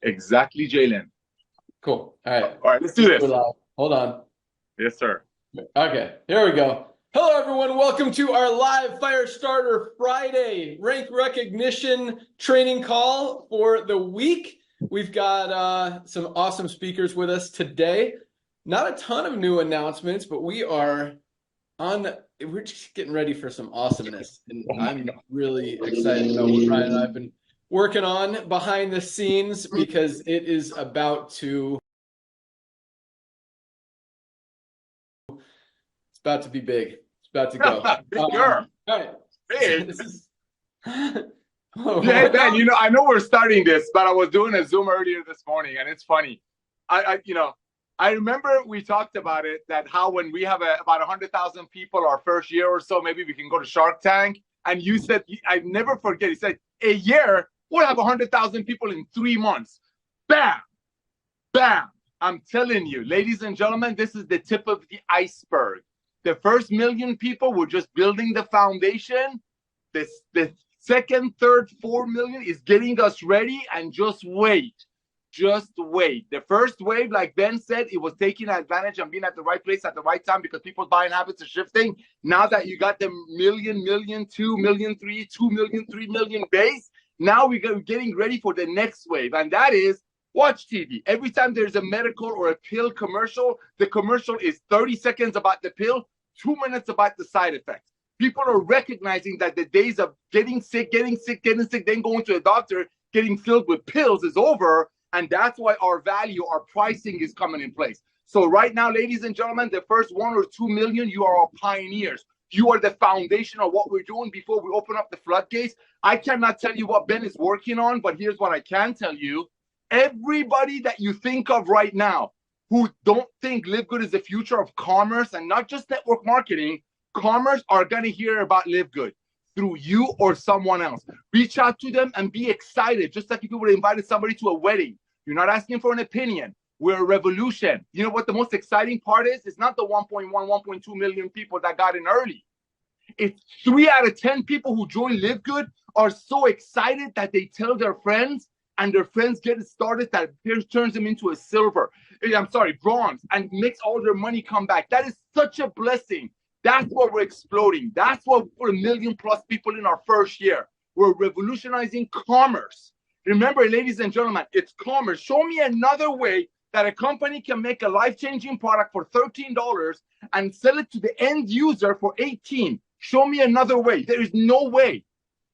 Exactly, Jalen. Cool. All right. All right, let's do We're this. live. Hold on. Yes, sir. Okay, here we go. Hello, everyone. Welcome to our live Fire Starter Friday rank recognition training call for the week. We've got some awesome speakers with us today. Not a ton of new announcements, but we're just getting ready for some awesomeness. And Oh my I'm God. really excited about what Ryan and I have been working on behind the scenes because it is about to be big. It's about to go. Bigger. All right. Big. This is Yeah, hey, what Ben, now? I know we're starting this, but I was doing a Zoom earlier this morning, and it's funny. I remember we talked about it, that how when we have about 100,000 people our first year or so, maybe we can go to Shark Tank. And you said, I never forget, you said, a year, we'll have 100,000 people in 3 months. Bam, bam. I'm telling you, ladies and gentlemen, this is the tip of the iceberg. The first million people were just building the foundation. The second, third, 4 million is getting us ready, and just wait. Just wait. The first wave, like Ben said, it was taking advantage and being at the right place at the right time because people's buying habits are shifting. Now that you got the million, 2 million, 2 million, 3 million base, now we're getting ready for the next wave. And that is watch TV. Every time there's a medical or a pill commercial, the commercial is 30 seconds about the pill, 2 minutes about the side effects. People are recognizing that the days of getting sick, then going to a doctor, getting filled with pills is over. And that's why our value, our pricing is coming in place. So right now, ladies and gentlemen, the first 1 or 2 million, you are our pioneers. You are the foundation of what we're doing before we open up the floodgates. I cannot tell you what Ben is working on, but here's what I can tell you. Everybody that you think of right now who don't think Live Good is the future of commerce and not just network marketing, commerce are going to hear about Live Good through you or someone else. Reach out to them and be excited, just like if you would have invited somebody to a wedding. You're not asking for an opinion. We're a revolution. You know what the most exciting part is? It's not the 1.1, 1.2 million people that got in early. It's 3 out of 10 people who join Live Good are so excited that they tell their friends, and their friends get it started, that turns them into a bronze, and makes all their money come back. That is such a blessing. That's what we're exploding. That's what for 1 million+ people in our first year. We're revolutionizing commerce. Remember, ladies and gentlemen, it's commerce. Show me another way that a company can make a life-changing product for $13 and sell it to the end user for $18. Show me another way. There is no way.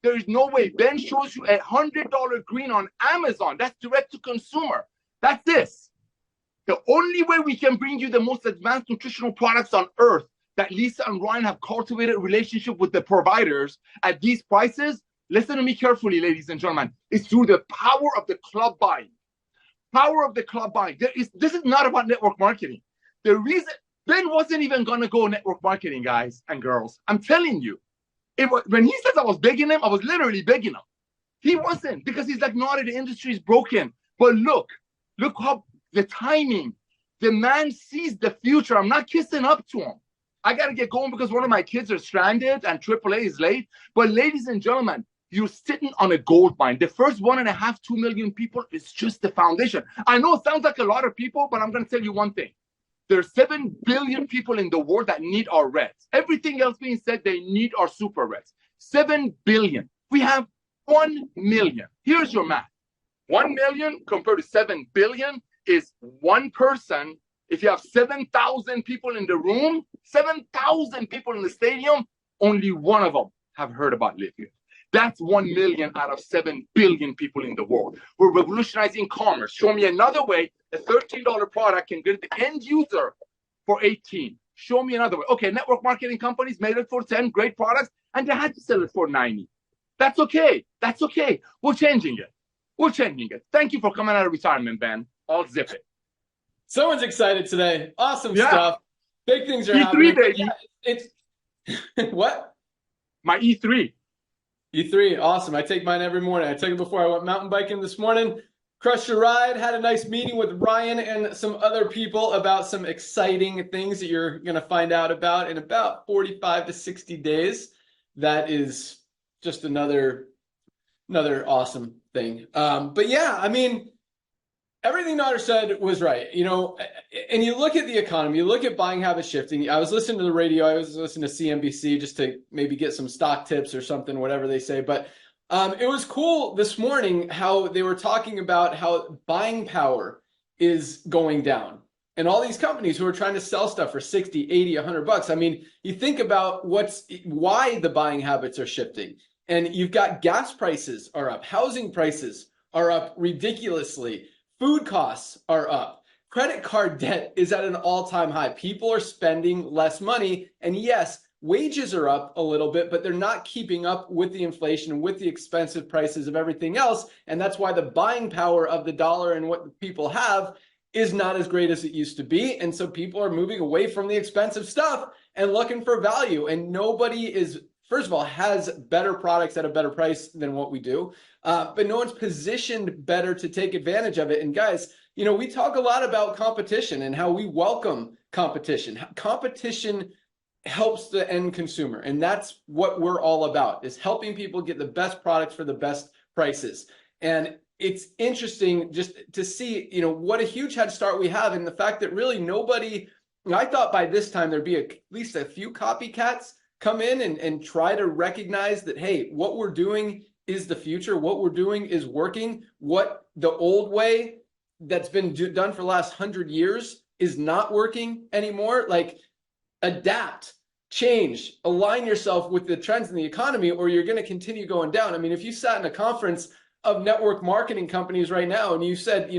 There is no way. Ben shows you $100 green on Amazon. That's direct to consumer. That's this. The only way we can bring you the most advanced nutritional products on earth that Lisa and Ryan have cultivated a relationship with the providers at these prices, listen to me carefully, ladies and gentlemen, is through the power of the club buying. Power of the club buying. This is not about network marketing. The reason Ben wasn't even going to go network marketing, guys and girls. I'm telling you. When he says I was begging him, I was literally begging him. He wasn't, because he's like, no, the industry is broken. But look how the timing, the man sees the future. I'm not kissing up to him. I got to get going because one of my kids are stranded and AAA is late. But ladies and gentlemen, you're sitting on a gold mine. The first 1.5, 2 million people is just the foundation. I know it sounds like a lot of people, but I'm going to tell you one thing. There's 7 billion people in the world that need our reds. Everything else being said, they need our super reds. 7 billion. We have 1 million. Here's your math. 1 million compared to 7 billion is one person. If you have 7,000 people in the room, 7,000 people in the stadium, only one of them have heard about Live Good. That's 1 million out of 7 billion people in the world. We're revolutionizing commerce. Show me another way a $13 product can get the end user for 18. Show me another way. Okay, network marketing companies made it for 10, great products, and they had to sell it for 90. That's okay. That's okay. We're changing it. We're changing it. Thank you for coming out of retirement, Ben. I'll zip it. Someone's excited today. Awesome stuff. Big things are E3, happening. baby. Yeah, it's what? My E3. E3, awesome. I take mine every morning. I took it before I went mountain biking this morning. Crushed a ride, had a nice meeting with Ryan and some other people about some exciting things that you're going to find out about in about 45 to 60 days. That is just another awesome thing. But yeah, I mean, Everything Nader said was right, and you look at the economy, you look at buying habits shifting. I was listening to the radio, I was listening to CNBC just to maybe get some stock tips or something, whatever they say. But it was cool this morning how they were talking about how buying power is going down. And all these companies who are trying to sell stuff for 60, 80, $100. I mean, you think about why the buying habits are shifting. And you've got gas prices are up, housing prices are up ridiculously. Food costs are up. Credit card debt is at an all-time high. People are spending less money. And yes, wages are up a little bit, but they're not keeping up with the inflation, with the expensive prices of everything else. And that's why the buying power of the dollar and what people have is not as great as it used to be. And so people are moving away from the expensive stuff and looking for value. And nobody is, first of all, has better products at a better price than what we do. But no one's positioned better to take advantage of it. And guys, we talk a lot about competition and how we welcome competition. Competition helps the end consumer. And that's what we're all about, is helping people get the best products for the best prices. And it's interesting just to see, what a huge head start we have, and the fact that really nobody, I thought by this time there'd be at least a few copycats come in and try to recognize that, hey, what we're doing is the future. What we're doing is working. What the old way that's been done for the last 100 years is not working anymore. Like, adapt, change, align yourself with the trends in the economy, or you're going to continue going down. I mean, if you sat in a conference of network marketing companies right now and you said,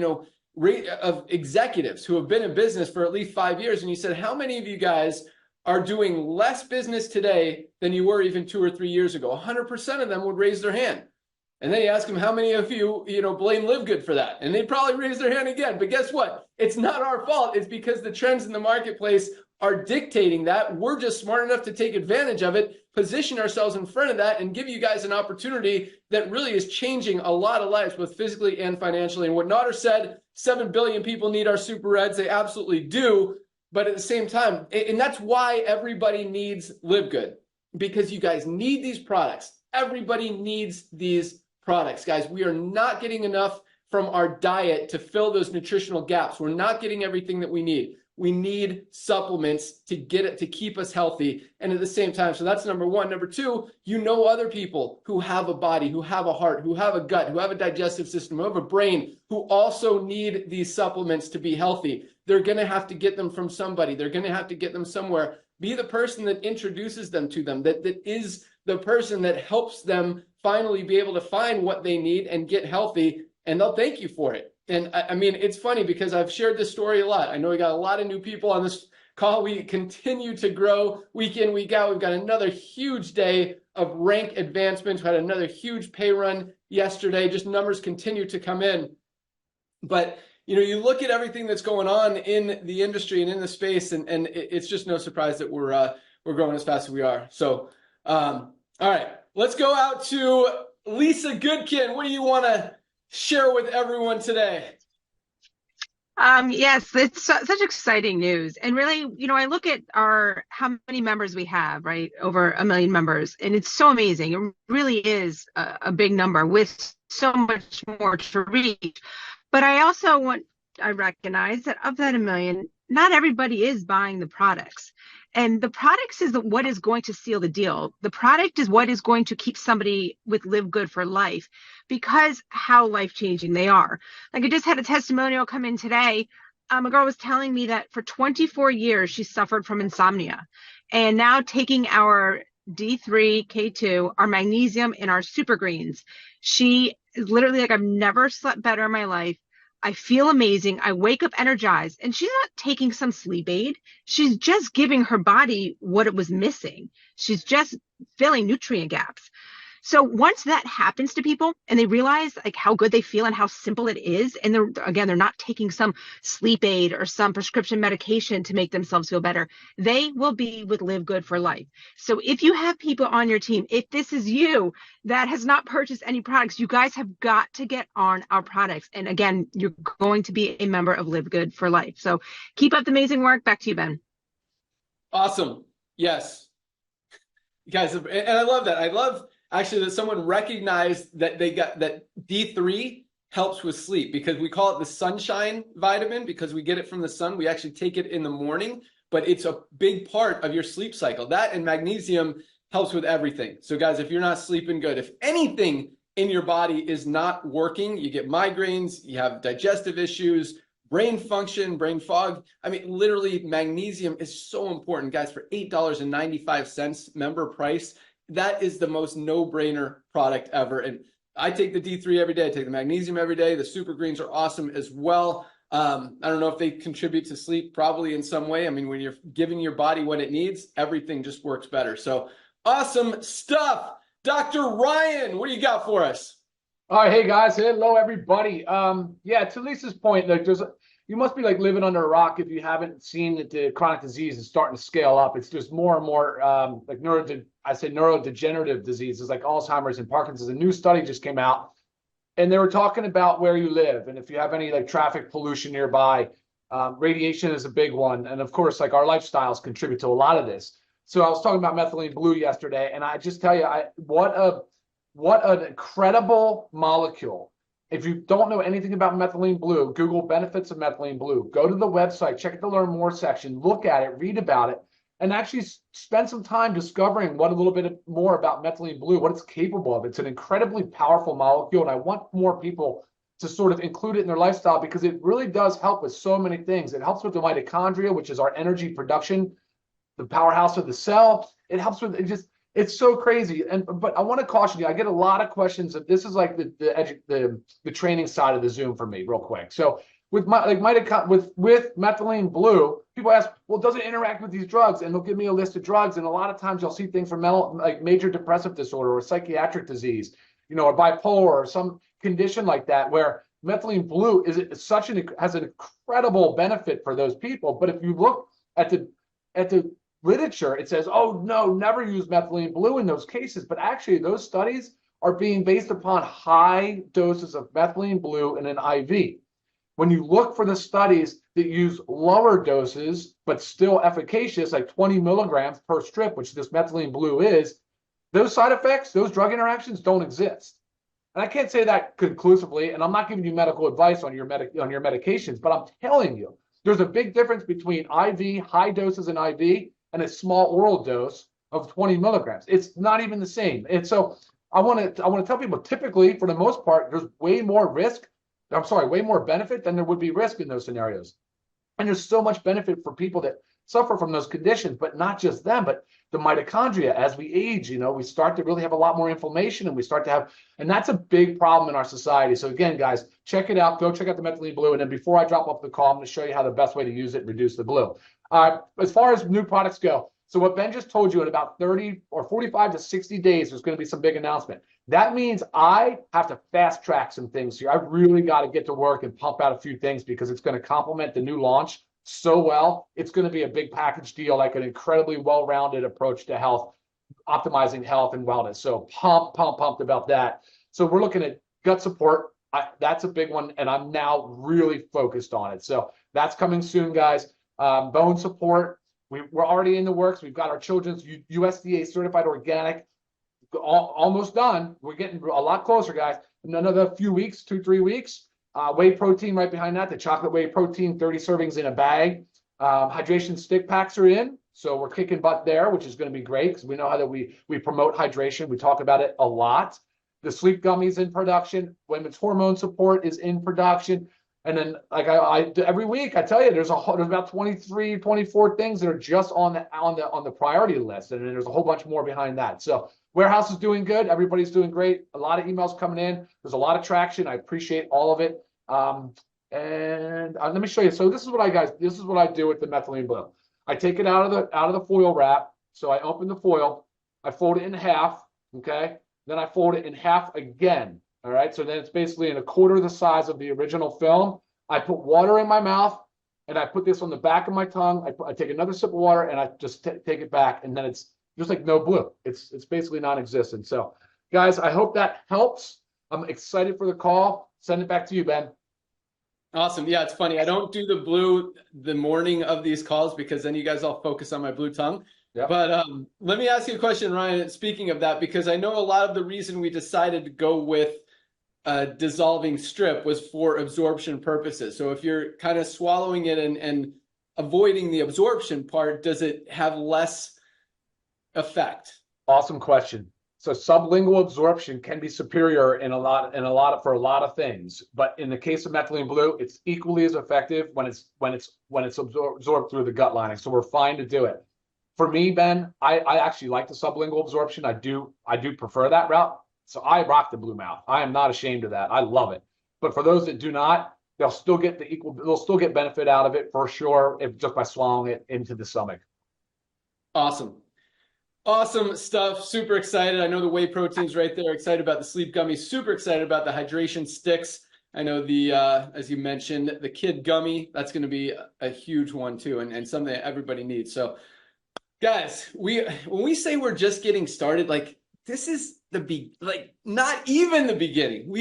of executives who have been in business for at least 5 years, and you said, how many of you guys are doing less business today than you were even 2 or 3 years ago? 100% of them would raise their hand. And then you ask them, how many of you, blame Live Good for that? And they'd probably raise their hand again. But guess what? It's not our fault. It's because the trends in the marketplace are dictating that. We're just smart enough to take advantage of it, position ourselves in front of that, and give you guys an opportunity that really is changing a lot of lives, both physically and financially. And what Nader said, 7 billion people need our super reds. They absolutely do. But at the same time, and that's why everybody needs Live Good, because you guys need these products. Everybody needs these products, guys. We are not getting enough from our diet to fill those nutritional gaps. We're not getting everything that we need. We need supplements to get it, to keep us healthy. And at the same time, so that's number one. Number two, other people who have a body, who have a heart, who have a gut, who have a digestive system, who have a brain, who also need these supplements to be healthy. They're going to have to get them from somebody. They're going to have to get them somewhere. Be the person that introduces them to them, that is the person that helps them finally be able to find what they need and get healthy, and they'll thank you for it. And I mean, it's funny because I've shared this story a lot. I know we got a lot of new people on this call. We continue to grow week in, week out. We've got another huge day of rank advancements. We had another huge pay run yesterday. Just numbers continue to come in. But you look at everything that's going on in the industry and in the space, and it's just no surprise that we're growing as fast as we are. So, all right, let's go out to Lisa Goodkin. What do you want to share with everyone today? Yes, it's such exciting news. And really, I look at how many members we have, right? Over 1 million members. And it's so amazing. It really is a big number with so much more to reach. But I recognize that of that 1 million, not everybody is buying the products. And the products is what is going to seal the deal. The product is what is going to keep somebody with Live Good for life, because how life-changing they are. Like, I just had a testimonial come in today. A girl was telling me that for 24 years she suffered from insomnia, and now taking our D3, K2, our magnesium, and our super greens, she is literally like, I've never slept better in my life. I feel amazing. I wake up energized. And she's not taking some sleep aid. She's just giving her body what it was missing. She's just filling nutrient gaps. So once that happens to people and they realize like how good they feel and how simple it is, and they're not taking some sleep aid or some prescription medication to make themselves feel better, they will be with Live Good for life. So if you have people on your team, if this is you that has not purchased any products, you guys have got to get on our products. And again, you're going to be a member of Live Good for life. So keep up the amazing work. Back to you, Ben. Awesome. Yes. Guys, and I love that. I love actually that someone recognized that they got that D3 helps with sleep, because we call it the sunshine vitamin because we get it from the sun. We actually take it in the morning, but it's a big part of your sleep cycle. That and magnesium helps with everything. So guys, if you're not sleeping good, if anything in your body is not working, you get migraines, you have digestive issues, brain function, brain fog. I mean, literally magnesium is so important, guys. For $8.95 member price, that is the most no-brainer product ever. And I take the D3 every day. I take the magnesium every day. The super greens are awesome as well. I don't know if they contribute to sleep, probably in some way. I mean, when you're giving your body what it needs, everything just works better. So awesome stuff. Dr. Ryan, what do you got for us? All right, hey guys, hello everybody. Yeah, to Lisa's point, like you must be like living under a rock if you haven't seen that the chronic disease is starting to scale up. It's just more and more like neurodegenerative diseases like Alzheimer's and Parkinson's. A new study just came out, and they were talking about where you live and if you have any like traffic pollution nearby. Radiation is a big one, and of course, like our lifestyles contribute to a lot of this. So I was talking about methylene blue yesterday, and I just tell you, what an incredible molecule. If you don't know anything about methylene blue, Google benefits of methylene blue. Go to the website, check the Learn More section, look at it, read about it, and actually spend some time discovering what a little bit more about methylene blue, what it's capable of. It's an incredibly powerful molecule, and I want more people to sort of include it in their lifestyle because it really does help with so many things. It helps with the mitochondria, which is our energy production, the powerhouse of the cell. It helps with it's so crazy. But I want to caution you. I get a lot of questions that this is like the training side of the Zoom for me, real quick. So with methylene blue, people ask, well, does it interact with these drugs? And they'll give me a list of drugs. And a lot of times you'll see things from like major depressive disorder or psychiatric disease, or bipolar or some condition like that, where methylene blue has an incredible benefit for those people. But if you look at the literature, it says, oh no, never use methylene blue in those cases. But actually those studies are being based upon high doses of methylene blue in an IV. When you look for the studies that use lower doses but still efficacious, like 20 milligrams per strip, which this methylene blue is, those side effects, those drug interactions don't exist. And I can't say that conclusively, and I'm not giving you medical advice on your medications, but I'm telling you, there's a big difference between IV, high doses in IV, and a small oral dose of 20 milligrams. It's not even the same. And so I want to tell people, typically, for the most part, there's way more benefit than there would be risk in those scenarios. And there's so much benefit for people that suffer from those conditions, but not just them, but the mitochondria. As we age, we start to really have a lot more inflammation, and that's a big problem in our society. So again, guys, check it out. Go check out the methylene blue. And then before I drop off the call, I'm going to show you how the best way to use it and reduce the blue. As far as new products go, so what Ben just told you, in about 30 or 45 to 60 days, there's going to be some big announcement. That means I have to fast track some things here. I've really got to get to work and pump out a few things because it's going to complement the new launch so well. It's going to be a big package deal, like an incredibly well-rounded approach to health, optimizing health and wellness. So pumped about that. So we're looking at gut support. That's a big one, and I'm now really focused on it. So that's coming soon, guys. Bone support, we're already in the works. We've got our children's USDA certified organic almost done. We're getting a lot closer, guys. In another few weeks, 2-3 weeks. Whey protein right behind that, the chocolate whey protein, 30 servings in a bag. Hydration stick packs are in, so we're kicking butt there, which is going to be great because we know how that we promote hydration. We talk about it a lot. The sleep gummies in production. Women's hormone support is in production. And then, like I every week, I tell you, there's about 23, 24 things that are just on the priority list, and then there's a whole bunch more behind that. So warehouse is doing good. Everybody's doing great. A lot of emails coming in. There's a lot of traction. I appreciate all of it. And let me show you. So this is what I do with the methylene blue. I take it out of the foil wrap. So I open the foil. I fold it in half. Okay. Then I fold it in half again. All right, so then it's basically in a quarter the size of the original film. I put water in my mouth, and I put this on the back of my tongue. I take another sip of water, and I just take it back, and then it's just like no blue. It's basically non-existent. So, guys, I hope that helps. I'm excited for the call. Send it back to you, Ben. Awesome. Yeah, it's funny. I don't do the blue the morning of these calls because then you guys all focus on my blue tongue. Yep. But let me ask you a question, Ryan, speaking of that, because I know a lot of the reason we decided to go with dissolving strip was for absorption purposes. So if you're kind of swallowing it and avoiding the absorption part, does it have less effect? Awesome question. So sublingual absorption can be superior in a lot for a lot of things, but in the case of methylene blue, it's equally as effective when it's absorbed through the gut lining. So we're fine to do it. For me, Ben, I actually like the sublingual absorption. I do prefer that route. So I rock the blue mouth. I am not ashamed of that. I love it. But for those that do not, they'll still get benefit out of it for sure, if just by swallowing it into the stomach. Awesome. Awesome stuff. Super excited. I know the whey protein's right there. Excited about the sleep gummy. Super excited about the hydration sticks. I know the, as you mentioned, the kid gummy, that's going to be a huge one too, and something that everybody needs. So guys, when we say we're just getting started, like this is not even the beginning.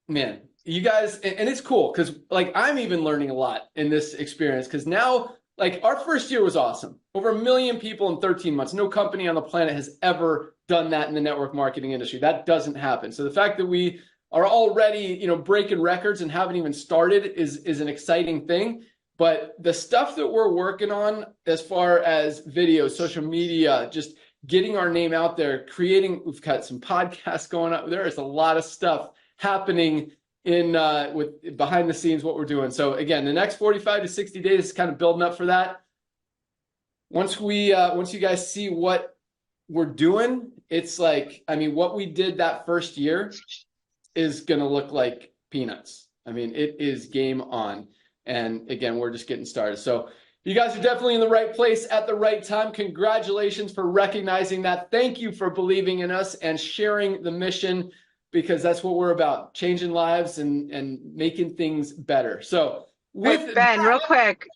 Man, you guys, and it's cool because like I'm even learning a lot in this experience because now, like our first year was awesome. Over 1 million people in 13 months. No company on the planet has ever done that in the network marketing industry. That doesn't happen. So the fact that we are already, breaking records and haven't even started is an exciting thing. But the stuff that we're working on as far as video, social media, just getting our name out there, we've got some podcasts going up. There is a lot of stuff happening with behind the scenes, what we're doing. So again, the next 45 to 60 days is kind of building up for that. Once you guys see what we're doing, it's like, what we did that first year is going to look like peanuts. It is game on. And again, we're just getting started. So you guys are definitely in the right place at the right time. Congratulations for recognizing that. Thank you for believing in us and sharing the mission, because that's what we're about, changing lives and making things better. So with Ben, real quick,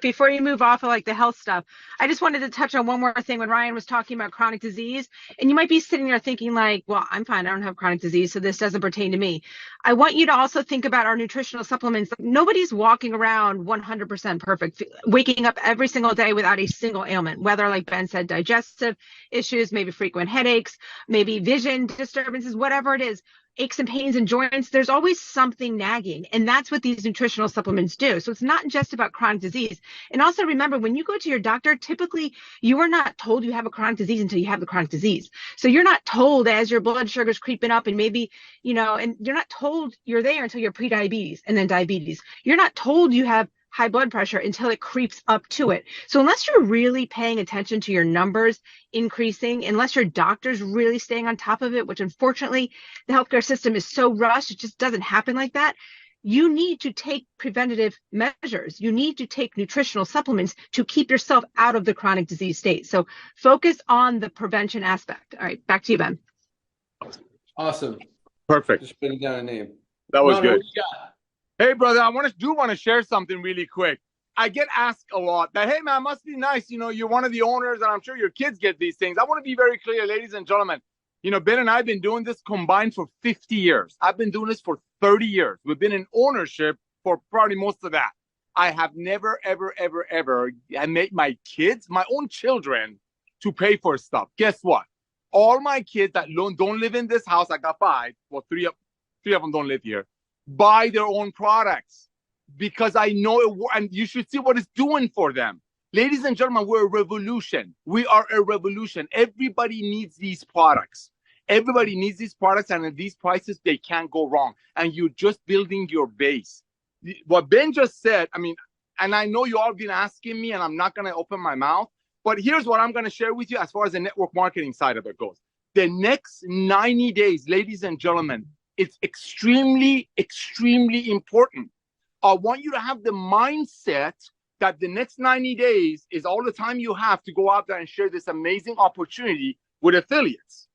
before you move off of like the health stuff, I just wanted to touch on one more thing when Ryan was talking about chronic disease. And you might be sitting there thinking like, well, I'm fine, I don't have chronic disease, so this doesn't pertain to me. I want you to also think about our nutritional supplements. Nobody's walking around 100% perfect, waking up every single day without a single ailment, whether, like Ben said, digestive issues, maybe frequent headaches, maybe vision disturbances, whatever it is. Aches and pains and joints, there's always something nagging. And that's what these nutritional supplements do. So it's not just about chronic disease. And also remember, when you go to your doctor, typically you are not told you have a chronic disease until you have the chronic disease. So you're not told as your blood sugar's creeping up and maybe, and you're not told you're there until you're pre-diabetes and then diabetes. You're not told you have high blood pressure until it creeps up to it. So unless you're really paying attention to your numbers increasing, unless your doctor's really staying on top of it, which unfortunately the healthcare system is so rushed, it just doesn't happen like that. You need to take preventative measures. You need to take nutritional supplements to keep yourself out of the chronic disease state. So focus on the prevention aspect. All right, back to you, Ben. Awesome. Perfect. Just putting down a name. That was good. What you got? Hey, brother, I want to share something really quick. I get asked a lot that, hey, man, must be nice. You're one of the owners, and I'm sure your kids get these things. I want to be very clear, ladies and gentlemen. Ben and I have been doing this combined for 50 years. I've been doing this for 30 years. We've been in ownership for probably most of that. I have never, ever, ever, ever made my kids, my own children, to pay for stuff. Guess what? All my kids that don't live in this house, I got 5. Well, three of them don't live here. Buy their own products because I know it, and you should see what it's doing for them. Ladies and gentlemen, we're a revolution. We are a revolution. Everybody needs these products. Everybody needs these products, and at these prices, they can't go wrong. And you're just building your base. What Ben just said, and I know you all been asking me, and I'm not going to open my mouth, but here's what I'm going to share with you as far as the network marketing side of it goes. The next 90 days, ladies and gentlemen, it's extremely, extremely important. I want you to have the mindset that the next 90 days is all the time you have to go out there and share this amazing opportunity with affiliates.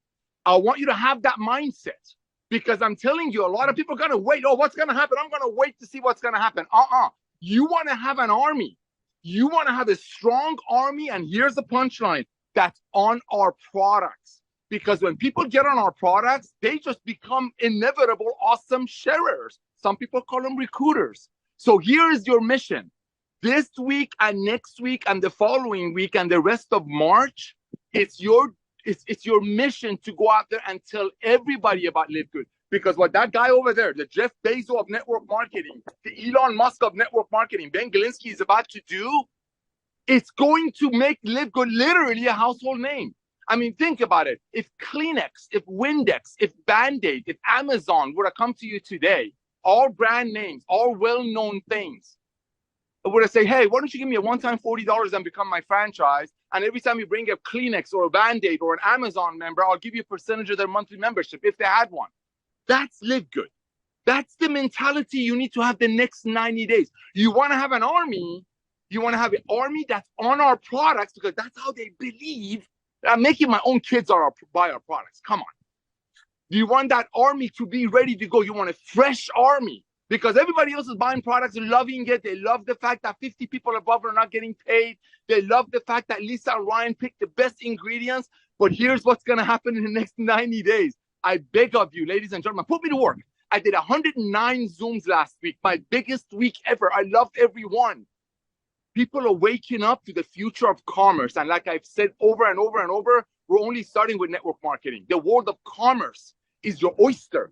I want you to have that mindset because I'm telling you, a lot of people are going to wait. Oh, what's going to happen? I'm going to wait to see what's going to happen. You want to have an army. You want to have a strong army. And here's the punchline, that's on our products. Because when people get on our products, they just become inevitable, awesome sharers. Some people call them recruiters. So here is your mission. This week and next week and the following week and the rest of March, it's your it's your mission to go out there and tell everybody about Live Good. Because what that guy over there, the Jeff Bezos of network marketing, the Elon Musk of network marketing, Ben Galinsky is about to do, it's going to make Live Good literally a household name. I mean, think about it. If Kleenex, if Windex, if Band-Aid, if Amazon would have come to you today, all brand names, all well-known things, I would have said, hey, why don't you give me a one-time $40 and become my franchise? And every time you bring a Kleenex or a Band-Aid or an Amazon member, I'll give you a percentage of their monthly membership if they had one. That's Live Good. That's the mentality you need to have the next 90 days. You want to have an army. You want to have an army that's on our products because that's how they believe. I'm making my own kids buy our products. Come on. You want that army to be ready to go. You want a fresh army because everybody else is buying products and loving it. They love the fact that 50 people above are not getting paid. They love the fact that Lisa and Ryan picked the best ingredients. But here's what's going to happen in the next 90 days. I beg of you, ladies and gentlemen, put me to work. I did 109 Zooms last week, my biggest week ever. I loved every one. People are waking up to the future of commerce. And like I've said over and over and over, we're only starting with network marketing. The world of commerce is your oyster.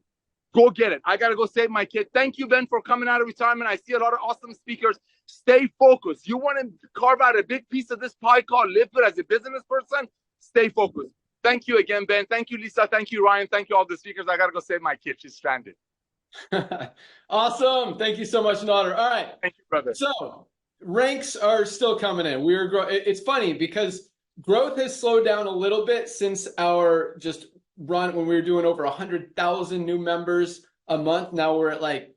Go get it. I got to go save my kid. Thank you, Ben, for coming out of retirement. I see a lot of awesome speakers. Stay focused. You want to carve out a big piece of this pie called Live Good as a business person? Stay focused. Thank you again, Ben. Thank you, Lisa. Thank you, Ryan. Thank you, all the speakers. I got to go save my kid. She's stranded. Awesome. Thank you so much, Nader. All right. Thank you, brother. So ranks are still coming in. It's funny because growth has slowed down a little bit since our just run when we were doing over 100,000 new members a month. Now we're at like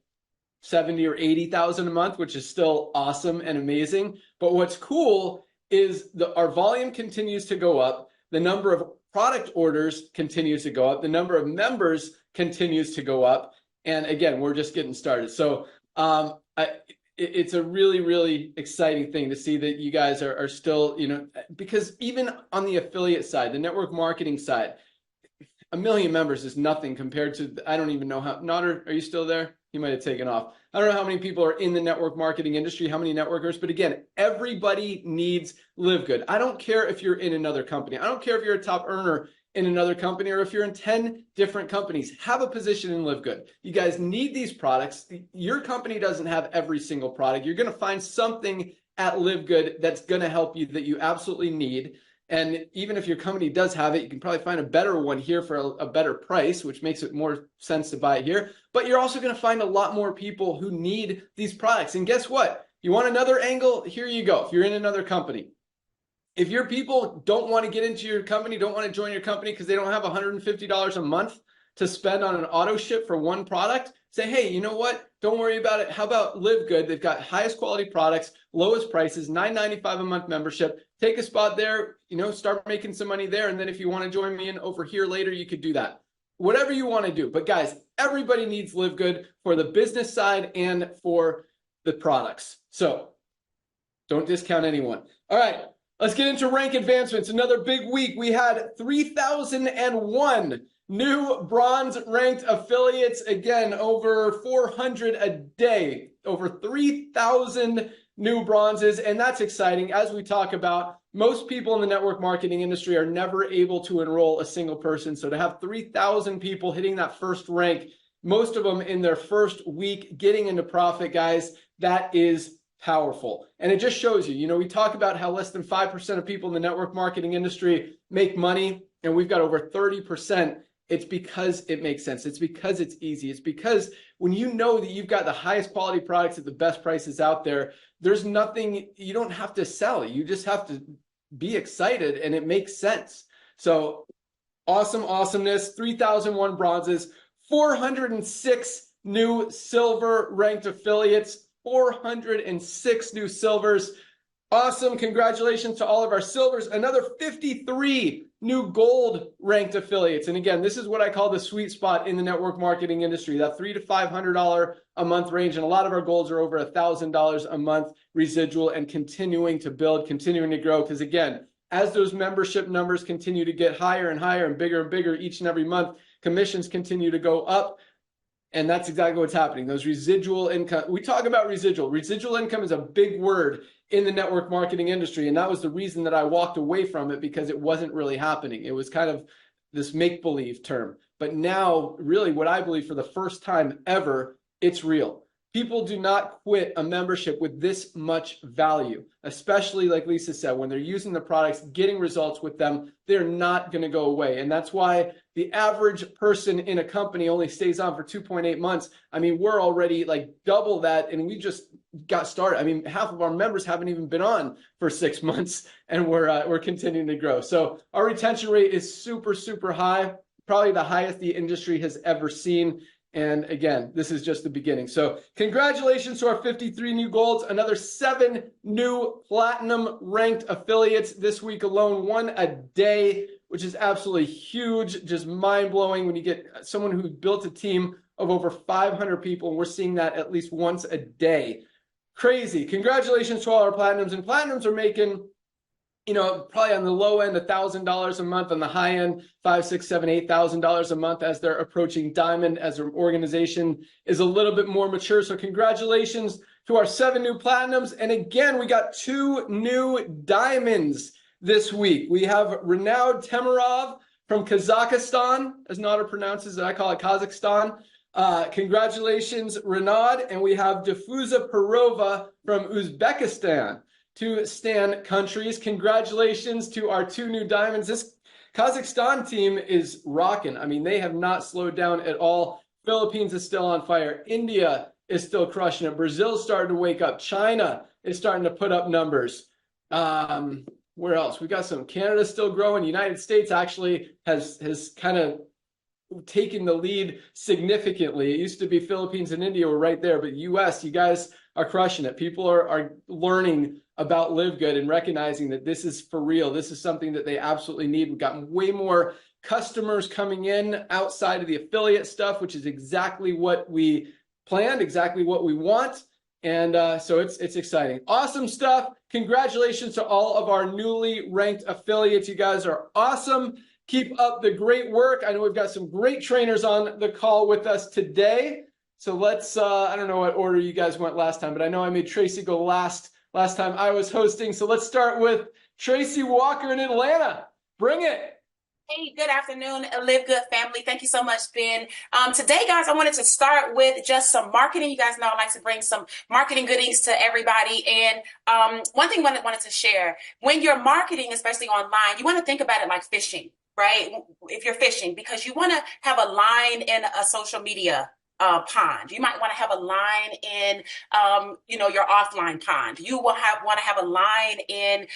70 or 80,000 a month, which is still awesome and amazing. But what's cool is our volume continues to go up. The number of product orders continues to go up. The number of members continues to go up. And again, we're just getting started. So it's a really, really exciting thing to see that you guys are still, because even on the affiliate side, the network marketing side, 1 million members is nothing compared to, I don't even know how, Nader, are you still there? He might have taken off. I don't know how many people are in the network marketing industry, how many networkers, but again, everybody needs Live Good. I don't care if you're in another company. I don't care if you're a top earner in another company or if you're in 10 different companies. Have a position in Live Good. You guys need these products. Your company doesn't have every single product. You're going to find something at Live Good that's going to help you that you absolutely need. And even if your company does have it, you can probably find a better one here for a better price, which makes it more sense to buy it here. But you're also going to find a lot more people who need these products. And guess what? You want another angle? Here you go. If you're in another company. If your people don't want to get into your company, don't want to join your company because they don't have $150 a month to spend on an auto ship for one product, say, hey, you know what? Don't worry about it. How about Live Good? They've got highest quality products, lowest prices, $9.95 a month membership. Take a spot there, start making some money there. And then if you want to join me in over here later, you could do that. Whatever you want to do. But guys, everybody needs Live Good for the business side and for the products. So don't discount anyone. All right, let's get into rank advancements. Another big week. We had 3,001 new bronze ranked affiliates. Again, over 400 a day, over 3,000 new bronzes. And that's exciting. As we talk about, most people in the network marketing industry are never able to enroll a single person. So to have 3,000 people hitting that first rank, most of them in their first week getting into profit, guys, that is powerful. And it just shows you, we talk about how less than 5% of people in the network marketing industry make money, and we've got over 30%. It's because it makes sense. It's because it's easy. It's because when you know that you've got the highest quality products at the best prices out there, there's nothing, you don't have to sell. You just have to be excited, and it makes sense. So awesomeness, 3,001 bronzes, 406 new silver ranked affiliates, 406 new silvers. Awesome. Congratulations to all of our silvers. Another 53 new gold ranked affiliates. And again, this is what I call the sweet spot in the network marketing industry, that $300 to $500 a month range. And a lot of our golds are over $1,000 a month residual and continuing to build, continuing to grow. Because again, as those membership numbers continue to get higher and higher and bigger each and every month, commissions continue to go up. And that's exactly what's happening. Those residual income, we talk about residual. Residual income is a big word in the network marketing industry. And that was the reason that I walked away from it, because it wasn't really happening. It was kind of this make-believe term. But now, really, what I believe for the first time ever, it's real. People do not quit a membership with this much value, especially like Lisa said, when they're using the products, getting results with them, they're not going to go away. And that's why the average person in a company only stays on for 2.8 months. I mean, we're already like double that, and we just got started. I mean, half of our members haven't even been on for 6 months, and we're continuing to grow. So our retention rate is super, super high, probably the highest the industry has ever seen. And again, this is just the beginning. So congratulations to our 53 new golds, another 7 new platinum ranked affiliates this week alone, 1 a day, which is absolutely huge, just mind blowing when you get someone who built a team of over 500 people. And we're seeing that at least once a day. Crazy. Congratulations to all our platinums. And platinums are making, you know, probably on the low end, $1,000 a month, on the high end, $5,000, $6,000, $7,000, $8,000 a month as they're approaching diamond, as their organization is a little bit more mature. So congratulations to our 7 new platinums. And again, we got 2 new diamonds this week. We have Renaud Temirov from Kazakhstan, as Nader pronounces it, I call it Kazakhstan. Congratulations, Renaud. And we have Difuza Perova from Uzbekistan. 2 Stan countries. Congratulations to our 2 new diamonds. This Kazakhstan team is rocking. I mean, they have not slowed down at all. Philippines is still on fire. India is still crushing it. Brazil's starting to wake up. China is starting to put up numbers. Where else? We got some. Canada still growing. United States actually has kind of taken the lead significantly. It used to be Philippines and India were right there, but US, you guys are crushing it. People are learning about Live Good and recognizing that this is for real. This is something that they absolutely need. We've gotten way more customers coming in outside of the affiliate stuff, which is exactly what we planned, exactly what we want. And so it's exciting. Awesome stuff. Congratulations to all of our newly ranked affiliates. You guys are awesome. Keep up the great work. I know we've got some great trainers on the call with us today. So let's, I don't know what order you guys went last time, but I know I made Tracy go last time I was hosting. So let's start with Tracy Walker in Atlanta. Bring it. Hey, good afternoon, Live Good family. Thank you so much, Ben. Today, guys, I wanted to start with just some marketing. You guys know I like to bring some marketing goodies to everybody. And one thing I wanted to share, when you're marketing, especially online, you want to think about it like fishing, right? If you're fishing, because you want to have a line in a social media pond. You might want to have a line in, your offline pond. You will want to have a line in,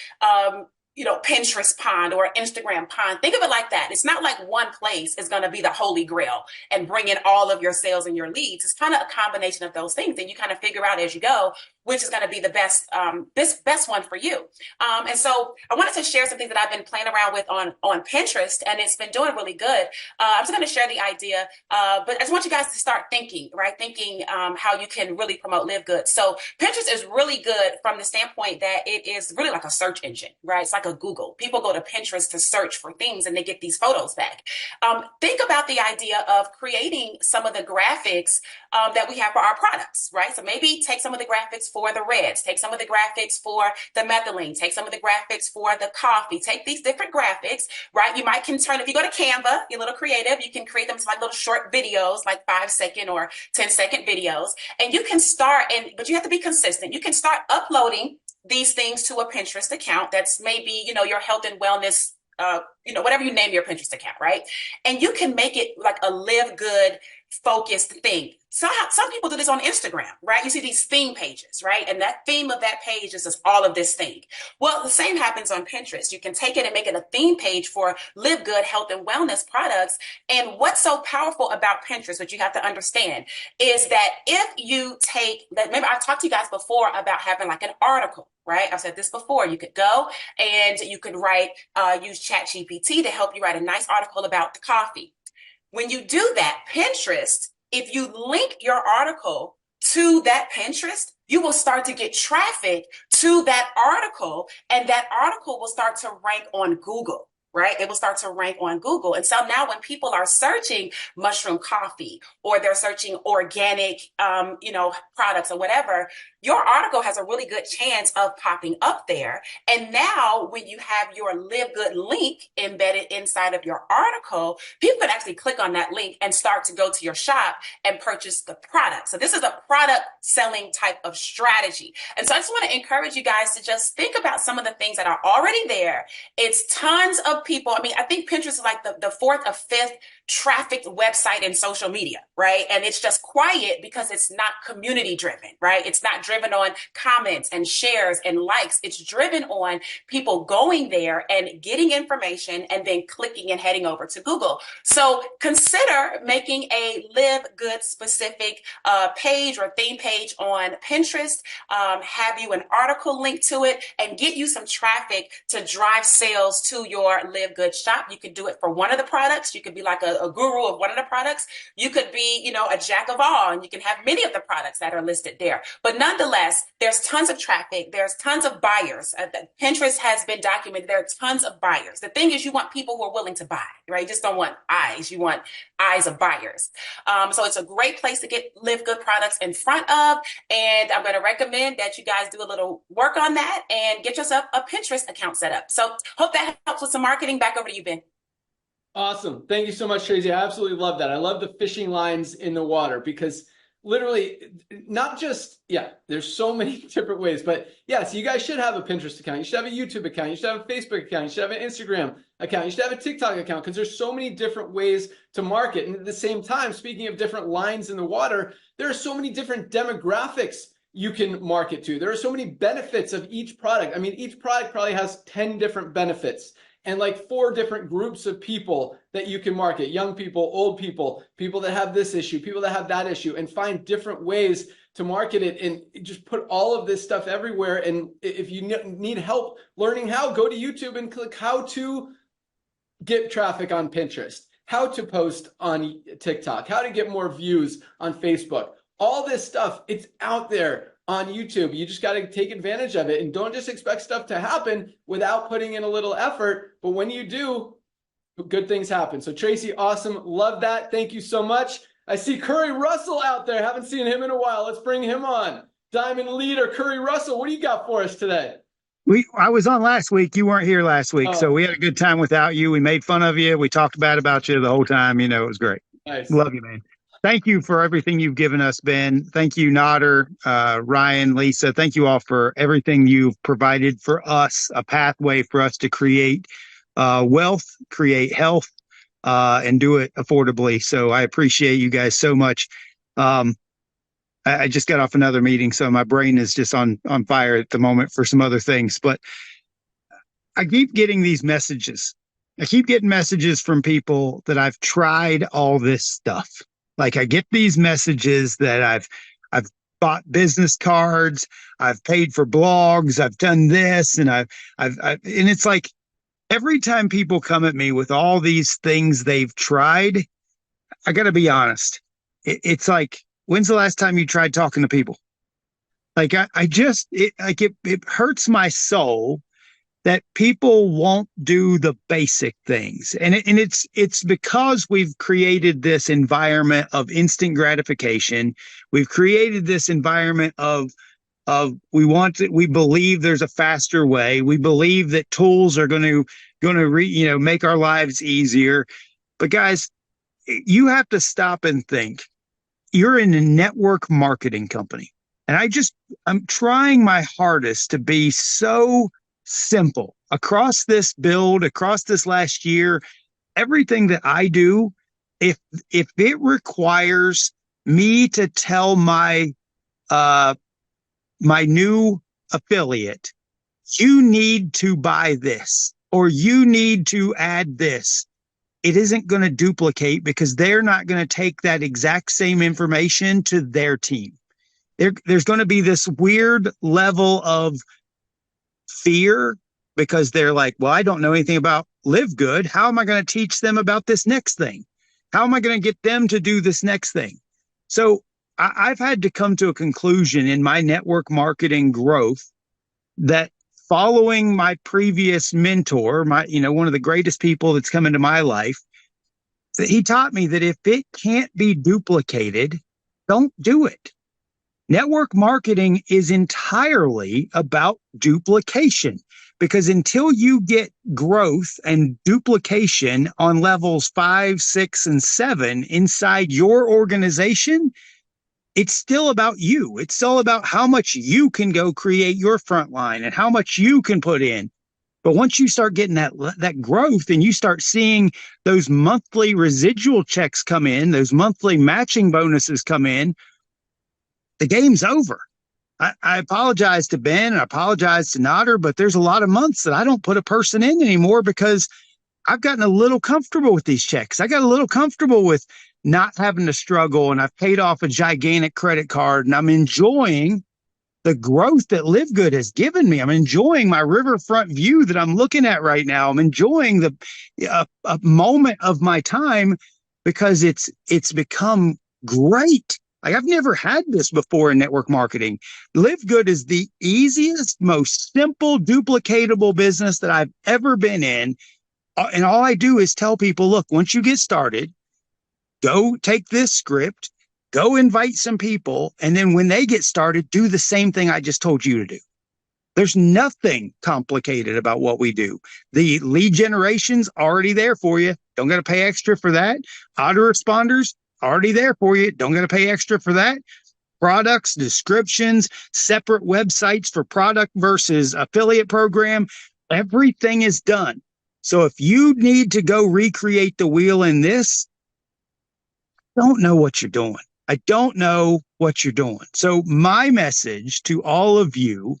Pinterest pond or Instagram pond. Think of it like that. It's not like one place is going to be the holy grail and bring in all of your sales and your leads. It's kind of a combination of those things that you kind of figure out as you go, which is going to be the best one for you. And so I wanted to share some things that I've been playing around with on Pinterest, and it's been doing really good. I'm just going to share the idea, but I just want you guys to start thinking, right? Thinking how you can really promote Live Good. So Pinterest is really good from the standpoint that it is really like a search engine, right? It's like a Google. People go to Pinterest to search for things and they get these photos back. Think about the idea of creating some of the graphics that we have for our products, right? So maybe take some of the graphics for the reds, take some of the graphics for the methylene, take some of the graphics for the coffee, take these different graphics, right? You can turn, if you go to Canva, you're a little creative, you can create them to like little short videos, like 5-second or 10-second videos. And you can start, but you have to be consistent. You can start uploading these things to a Pinterest account that's maybe, your health and wellness, whatever you name your Pinterest account, right? And you can make it like a Live Good focused thing. So some people do this on Instagram, right? You see these theme pages, right? And that theme of that page is just all of this thing. Well, the same happens on Pinterest. You can take it and make it a theme page for Live Good health and wellness products. And what's so powerful about Pinterest, what you have to understand, is that if you remember I talked to you guys before about having like an article, right? I've said this before. You could go and you could use ChatGPT to help you write a nice article about the coffee. When you do that, Pinterest, if you link your article to that Pinterest, you will start to get traffic to that article, and that article will start to rank on Google, right? It will start to rank on Google. And so now when people are searching mushroom coffee or they're searching organic, products or whatever, your article has a really good chance of popping up there. And now when you have your Live Good link embedded inside of your article, people can actually click on that link and start to go to your shop and purchase the product. So this is a product selling type of strategy. And so I just want to encourage you guys to just think about some of the things that are already there. It's tons of people. I mean, I think Pinterest is like the fourth or fifth trafficked website in social media, right? And it's just quiet because it's not community driven, right? It's not driven on comments and shares and likes. It's driven on people going there and getting information and then clicking and heading over to Google. So consider making a Live Good specific page or theme page on Pinterest, have you an article link to it, and get you some traffic to drive sales to your Live Good shop. You could do it for one of the products. You could be like a guru of one of the products. You could be, a jack of all, and you can have many of the products that are listed there. But nonetheless, there's tons of traffic. There's tons of buyers. Pinterest has been documented. There are tons of buyers. The thing is, you want people who are willing to buy, right? You just don't want eyes. You want eyes of buyers. So it's a great place to get Live Good products in front of. And I'm going to recommend that you guys do a little work on that and get yourself a Pinterest account set up. So hope that helps with some marketing. Back over to you, Ben. Awesome. Thank you so much, Tracy. I absolutely love that. I love the fishing lines in the water because literally not just, there's so many different ways, but so you guys should have a Pinterest account. You should have a YouTube account. You should have a Facebook account. You should have an Instagram account. You should have a TikTok account because there's so many different ways to market. And at the same time, speaking of different lines in the water, there are so many different demographics you can market to. There are so many benefits of each product. I mean, each product probably has 10 different benefits and like 4 different groups of people that you can market: young people, old people, people that have this issue, people that have that issue, and find different ways to market it and just put all of this stuff everywhere. And if you need help learning how, go to YouTube and click how to get traffic on Pinterest, how to post on TikTok, how to get more views on Facebook. All this stuff, it's out there on YouTube. You just got to take advantage of it and don't just expect stuff to happen without putting in a little effort. But when you do, good things happen. So Tracy, awesome. Love that. Thank you so much. I see Curry Russell out there. Haven't seen him in a while. Let's bring him on. Diamond leader, Curry Russell. What do you got for us today? I was on last week. You weren't here last week. So we had a good time without you. We made fun of you. We talked about you the whole time. It was great. Nice. Love you, man. Thank you for everything you've given us, Ben. Thank you, Nader, Ryan, Lisa. Thank you all for everything you've provided for us, a pathway for us to create wealth, create health, and do it affordably. So I appreciate you guys so much. I just got off another meeting, so my brain is just on fire at the moment for some other things. But I keep getting these messages. I keep getting messages from people that I've tried all this stuff. Like I get these messages that I've bought business cards, I've paid for blogs, I've done this, and and it's like every time people come at me with all these things they've tried, I got to be honest. It's like, when's the last time you tried talking to people? Like it hurts my soul that people won't do the basic things. And it's because we've created this environment of instant gratification. We've created this environment of we believe there's a faster way. We believe that tools are going to make our lives easier. But guys, you have to stop and think. You're in a network marketing company. And I'm trying my hardest to be so simple across this build, across this last year. Everything that I do, if it requires me to tell my new affiliate, you need to buy this or you need to add this, it isn't going to duplicate because they're not going to take that exact same information to their team. There's going to be this weird level of fear because they're like, well, I don't know anything about Live Good. How am I going to teach them about this next thing? How am I going to get them to do this next thing? So I've had to come to a conclusion in my network marketing growth that following my previous mentor, one of the greatest people that's come into my life, that he taught me that if it can't be duplicated, don't do it. Network marketing is entirely about duplication, because until you get growth and duplication on levels 5, 6, and 7 inside your organization, it's still about you. It's still about how much you can go create your front line and how much you can put in. But once you start getting that growth and you start seeing those monthly residual checks come in, those monthly matching bonuses come in, the game's over. I apologize to Ben and I apologize to Nodder, but there's a lot of months that I don't put a person in anymore because I've gotten a little comfortable with these checks. I got a little comfortable with not having to struggle, and I've paid off a gigantic credit card, and I'm enjoying the growth that Live Good has given me. I'm enjoying my riverfront view that I'm looking at right now. I'm enjoying a moment of my time because it's become great. Like, I've never had this before in network marketing. Live Good is the easiest, most simple, duplicatable business that I've ever been in. And all I do is tell people, look, once you get started, go take this script, go invite some people, and then when they get started, do the same thing I just told you to do. There's nothing complicated about what we do. The lead generation's already there for you. Don't got to pay extra for that. Autoresponders, already there for you. Don't got to pay extra for that. Products, descriptions, separate websites for product versus affiliate program. Everything is done. So if you need to go recreate the wheel in this, don't know what you're doing. I don't know what you're doing. So my message to all of you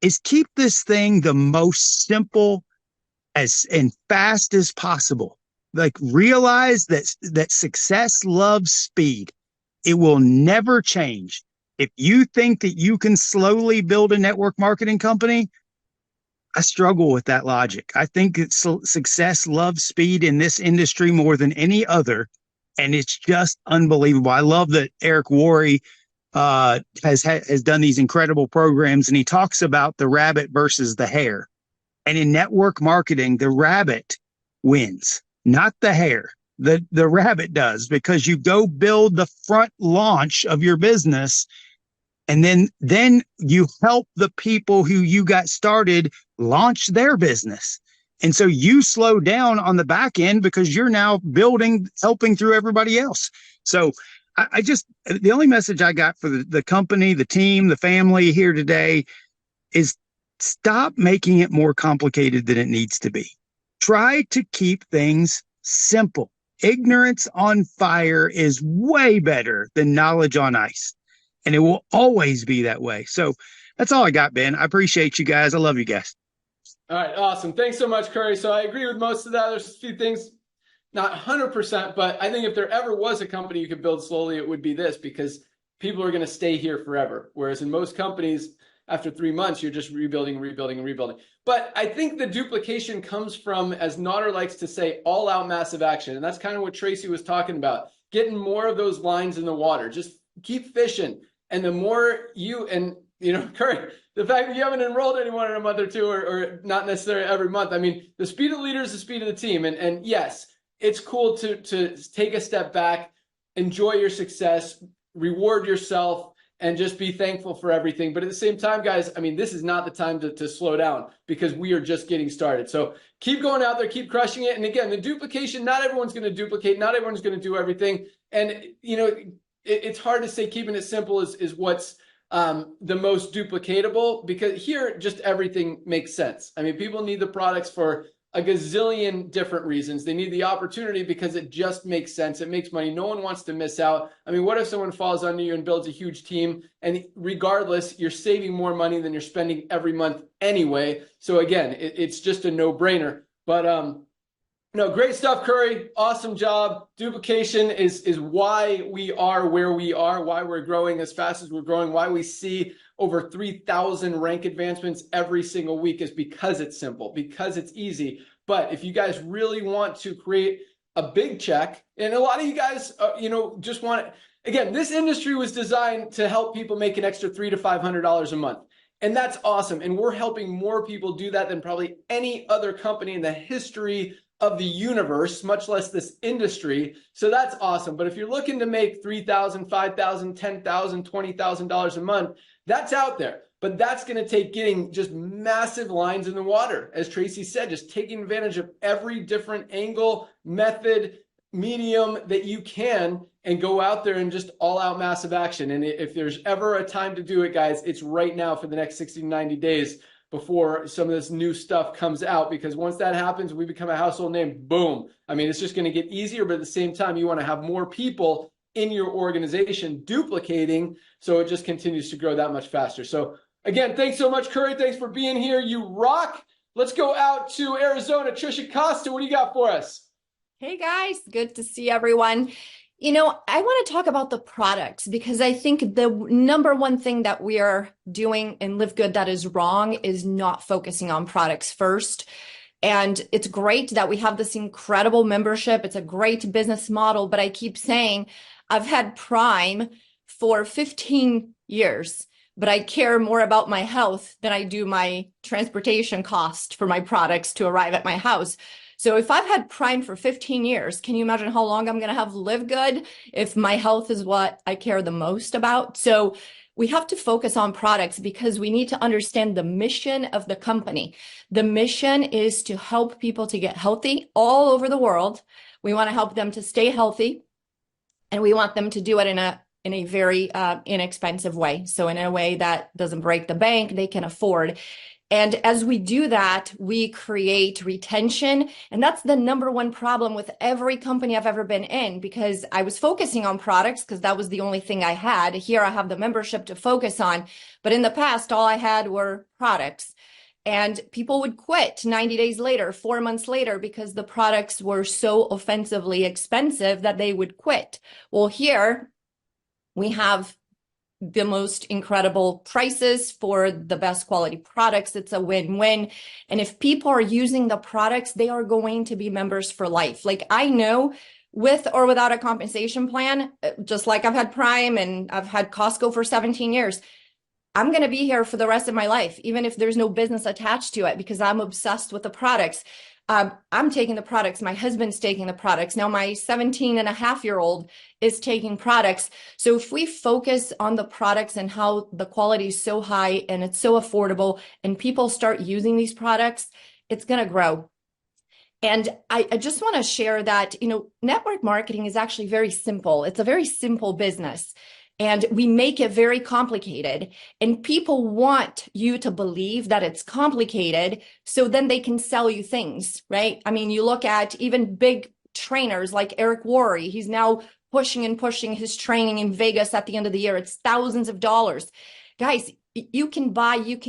is keep this thing the most simple and fast as possible. Like, realize that success loves speed. It will never change. If you think that you can slowly build a network marketing company, I struggle with that logic. I think that success loves speed in this industry more than any other. And it's just unbelievable. I love that Eric Worre has done these incredible programs, and he talks about the rabbit versus the hare. And in network marketing, the rabbit wins, not the hare. The rabbit does, because you go build the front launch of your business, and then you help the people who you got started launch their business. And so you slow down on the back end because you're now helping through everybody else. So the only message I got for the company, the team, the family here today is stop making it more complicated than it needs to be. Try to keep things simple. Ignorance on fire is way better than knowledge on ice. And it will always be that way. So that's all I got, Ben. I appreciate you guys. I love you guys. All right, awesome. Thanks so much, Curry. So I agree with most of that. There's a few things, not 100%, but I think if there ever was a company you could build slowly, it would be this, because people are going to stay here forever. Whereas in most companies, after 3 months, you're just rebuilding. But I think the duplication comes from, as Nodder likes to say, all out massive action. And that's kind of what Tracy was talking about, getting more of those lines in the water. Just keep fishing. And the more Curry, the fact that you haven't enrolled anyone in a month or two, or not necessarily every month. I mean, the speed of the leader is the speed of the team. And yes, it's cool to take a step back, enjoy your success, reward yourself, and just be thankful for everything. But at the same time, guys, I mean, this is not the time to slow down, because we are just getting started. So keep going out there, keep crushing it. And again, the duplication, not everyone's going to duplicate. Not everyone's going to do everything. And, it's hard to say keeping it simple is what's the most duplicatable, because here just everything makes sense. I mean, people need the products for a gazillion different reasons. They need the opportunity because it just makes sense. It makes money. No one wants to miss out. I mean, what if someone falls under you and builds a huge team, and regardless, you're saving more money than you're spending every month anyway? So again, it's just a no-brainer. But great stuff, Curry. Awesome job. Duplication is why we are where we are, why we're growing as fast as we're growing, why we see over 3,000 rank advancements every single week, is because it's simple, because it's easy. But if you guys really want to create a big check, and a lot of you guys, just want it. Again, this industry was designed to help people make an extra $300 to $500 a month. And that's awesome. And we're helping more people do that than probably any other company in the history of the universe, much less this industry. So that's awesome. But if you're looking to make $3,000, $5,000, $10,000, $20,000 a month, that's out there. But that's going to take getting just massive lines in the water. As Tracy said, just taking advantage of every different angle, method, medium that you can, and go out there and just all out massive action. And if there's ever a time to do it, guys, it's right now for the next 60 to 90 days before some of this new stuff comes out, because once that happens, we become a household name. Boom. I mean, it's just going to get easier, but at the same time, you want to have more people in your organization duplicating, so it just continues to grow that much faster. So again, thanks so much, Curry. Thanks for being here. You rock. Let's go out to Arizona. Trisha Costa, what do you got for us? Hey guys, good to see everyone. You know, I want to talk about the products, because I think the number one thing that we are doing in Live Good that is wrong is not focusing on products first. And it's great that we have this incredible membership. It's a great business model, but I keep saying I've had Prime for 15 years, but I care more about my health than I do my transportation cost for my products to arrive at my house. So if I've had Prime for 15 years, can you imagine how long I'm going to have Live Good if my health is what I care the most about? So we have to focus on products because we need to understand the mission of the company. The mission is to help people to get healthy all over the world. We want to help them to stay healthy, and we want them to do it in a very inexpensive way. So in a way that doesn't break the bank, they can afford. And as we do that, we create retention. And that's the number one problem with every company I've ever been in, because I was focusing on products because that was the only thing I had. Here I have the membership to focus on. But in the past, all I had were products. And people would quit 90 days later, 4 months later, because the products were so offensively expensive that they would quit. Well, here we have the most incredible prices for the best quality products. It's a win-win. And if people are using the products, they are going to be members for life. Like I know, with or without a compensation plan, just like I've had Prime and I've had Costco for 17 years, I'm going to be here for the rest of my life, even if there's no business attached to it, because I'm obsessed with the products. I'm taking the products. My husband's taking the products. Now my 17-and-a-half-year-old is taking products. So if we focus on the products and how the quality is so high and it's so affordable and people start using these products, it's going to grow. And I just want to share that, network marketing is actually very simple. It's a very simple business. And we make it very complicated, and people want you to believe that it's complicated so then they can sell you things, right? I mean, you look at even big trainers like Eric Worre. He's now pushing his training in Vegas at the end of the year. It's thousands of dollars. Guys, you can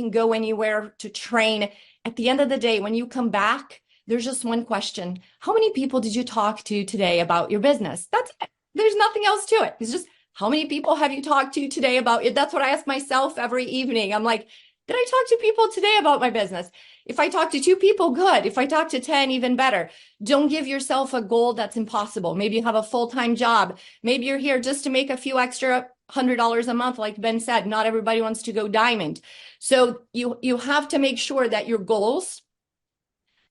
go anywhere to train. At the end of the day, when you come back, there's just one question. How many people did you talk to today about your business? That's it. There's nothing else to it. It's just, how many people have you talked to today about it? That's what I ask myself every evening. I'm like, did I talk to people today about my business? If I talk to 2 people, good. If I talk to 10, even better. Don't give yourself a goal that's impossible. Maybe you have a full-time job. Maybe you're here just to make a few extra $100 a month. Like Ben said, not everybody wants to go diamond. So you have to make sure that your goals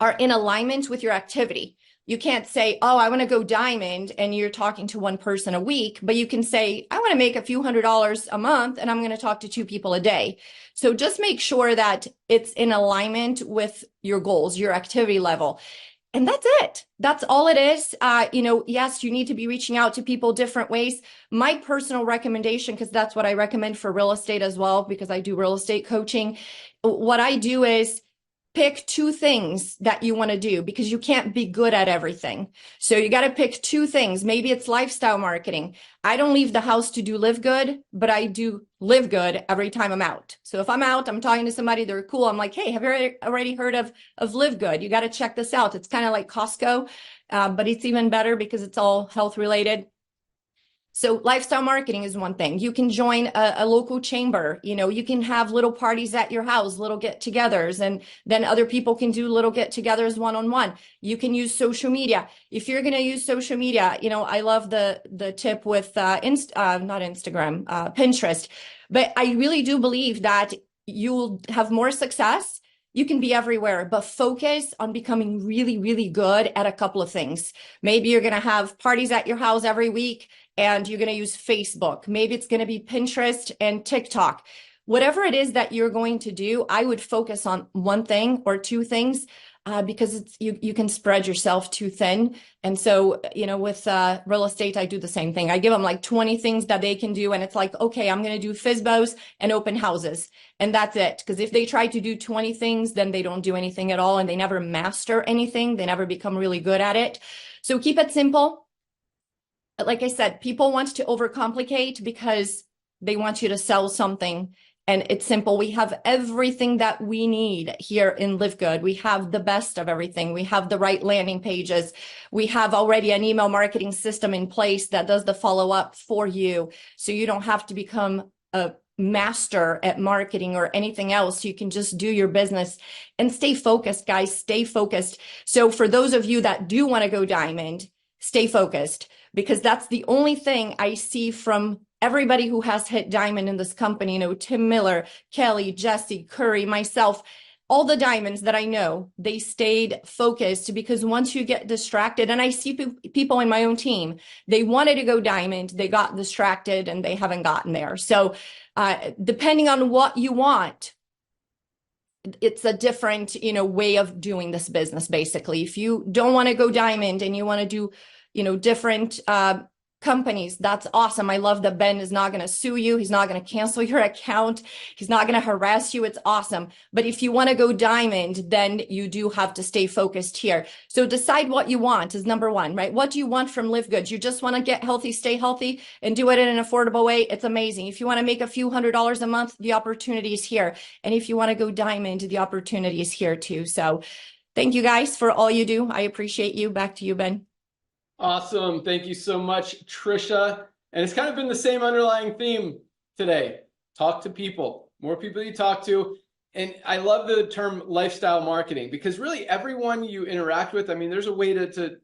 are in alignment with your activity. You can't say, oh, I want to go diamond, and you're talking to one person a week, but you can say, I want to make a few $100s a month, and I'm going to talk to 2 people a day. So just make sure that it's in alignment with your goals, your activity level. And that's it. That's all it is. Yes, you need to be reaching out to people different ways. My personal recommendation, because that's what I recommend for real estate as well, because I do real estate coaching. What I do is pick 2 things that you want to do, because you can't be good at everything. So you got to pick 2 things. Maybe it's lifestyle marketing. I don't leave the house to do Live Good, but I do Live Good every time I'm out. So if I'm out, I'm talking to somebody, they're cool. I'm like, hey, have you already heard of Live Good? You got to check this out. It's kind of like Costco, but it's even better because it's all health related. So lifestyle marketing is one thing. You can join a local chamber. You can have little parties at your house, little get-togethers, and then other people can do little get-togethers one-on-one. You can use social media. If you're going to use social media, I love the tip with not Instagram, Pinterest. But I really do believe that you'll have more success. You can be everywhere, but focus on becoming really, really good at a couple of things. Maybe you're going to have parties at your house every week and you're going to use Facebook. Maybe it's going to be Pinterest and TikTok. Whatever it is that you're going to do, I would focus on one thing or two things, because you can spread yourself too thin. And so, with real estate, I do the same thing. I give them like 20 things that they can do. And it's like, okay, I'm going to do FISBOs and open houses. And that's it. Because if they try to do 20 things, then they don't do anything at all. And they never master anything. They never become really good at it. So keep it simple. Like I said, people want to overcomplicate because they want you to sell something. And it's simple. We have everything that we need here in Live Good. We have the best of everything. We have the right landing pages. We have already an email marketing system in place that does the follow-up for you. So you don't have to become a master at marketing or anything else. You can just do your business and stay focused, guys. Stay focused. So for those of you that do want to go diamond, stay focused, because that's the only thing I see from everybody who has hit diamond in this company. Tim Miller, Kelly, Jesse, Curry, myself, all the diamonds that I know, they stayed focused, because once you get distracted, and I see people in my own team, they wanted to go diamond, they got distracted and they haven't gotten there. So depending on what you want, it's a different, way of doing this business. Basically, if you don't want to go diamond and you want to do, different companies, that's awesome. I love that Ben is not going to sue you. He's not going to cancel your account. He's not going to harass you. It's awesome. But if you want to go diamond, then you do have to stay focused here. So decide what you want is number one, right? What do you want from Live Good? You just want to get healthy, stay healthy, and do it in an affordable way. It's amazing. If you want to make a few $100s a month, the opportunity is here. And if you want to go diamond, the opportunity is here too. So thank you guys for all you do. I appreciate you. Back to you, Ben. Awesome. Thank you so much, Trisha. And it's kind of been the same underlying theme today. Talk to people, more people you talk to. And I love the term lifestyle marketing, because really everyone you interact with, there's a way to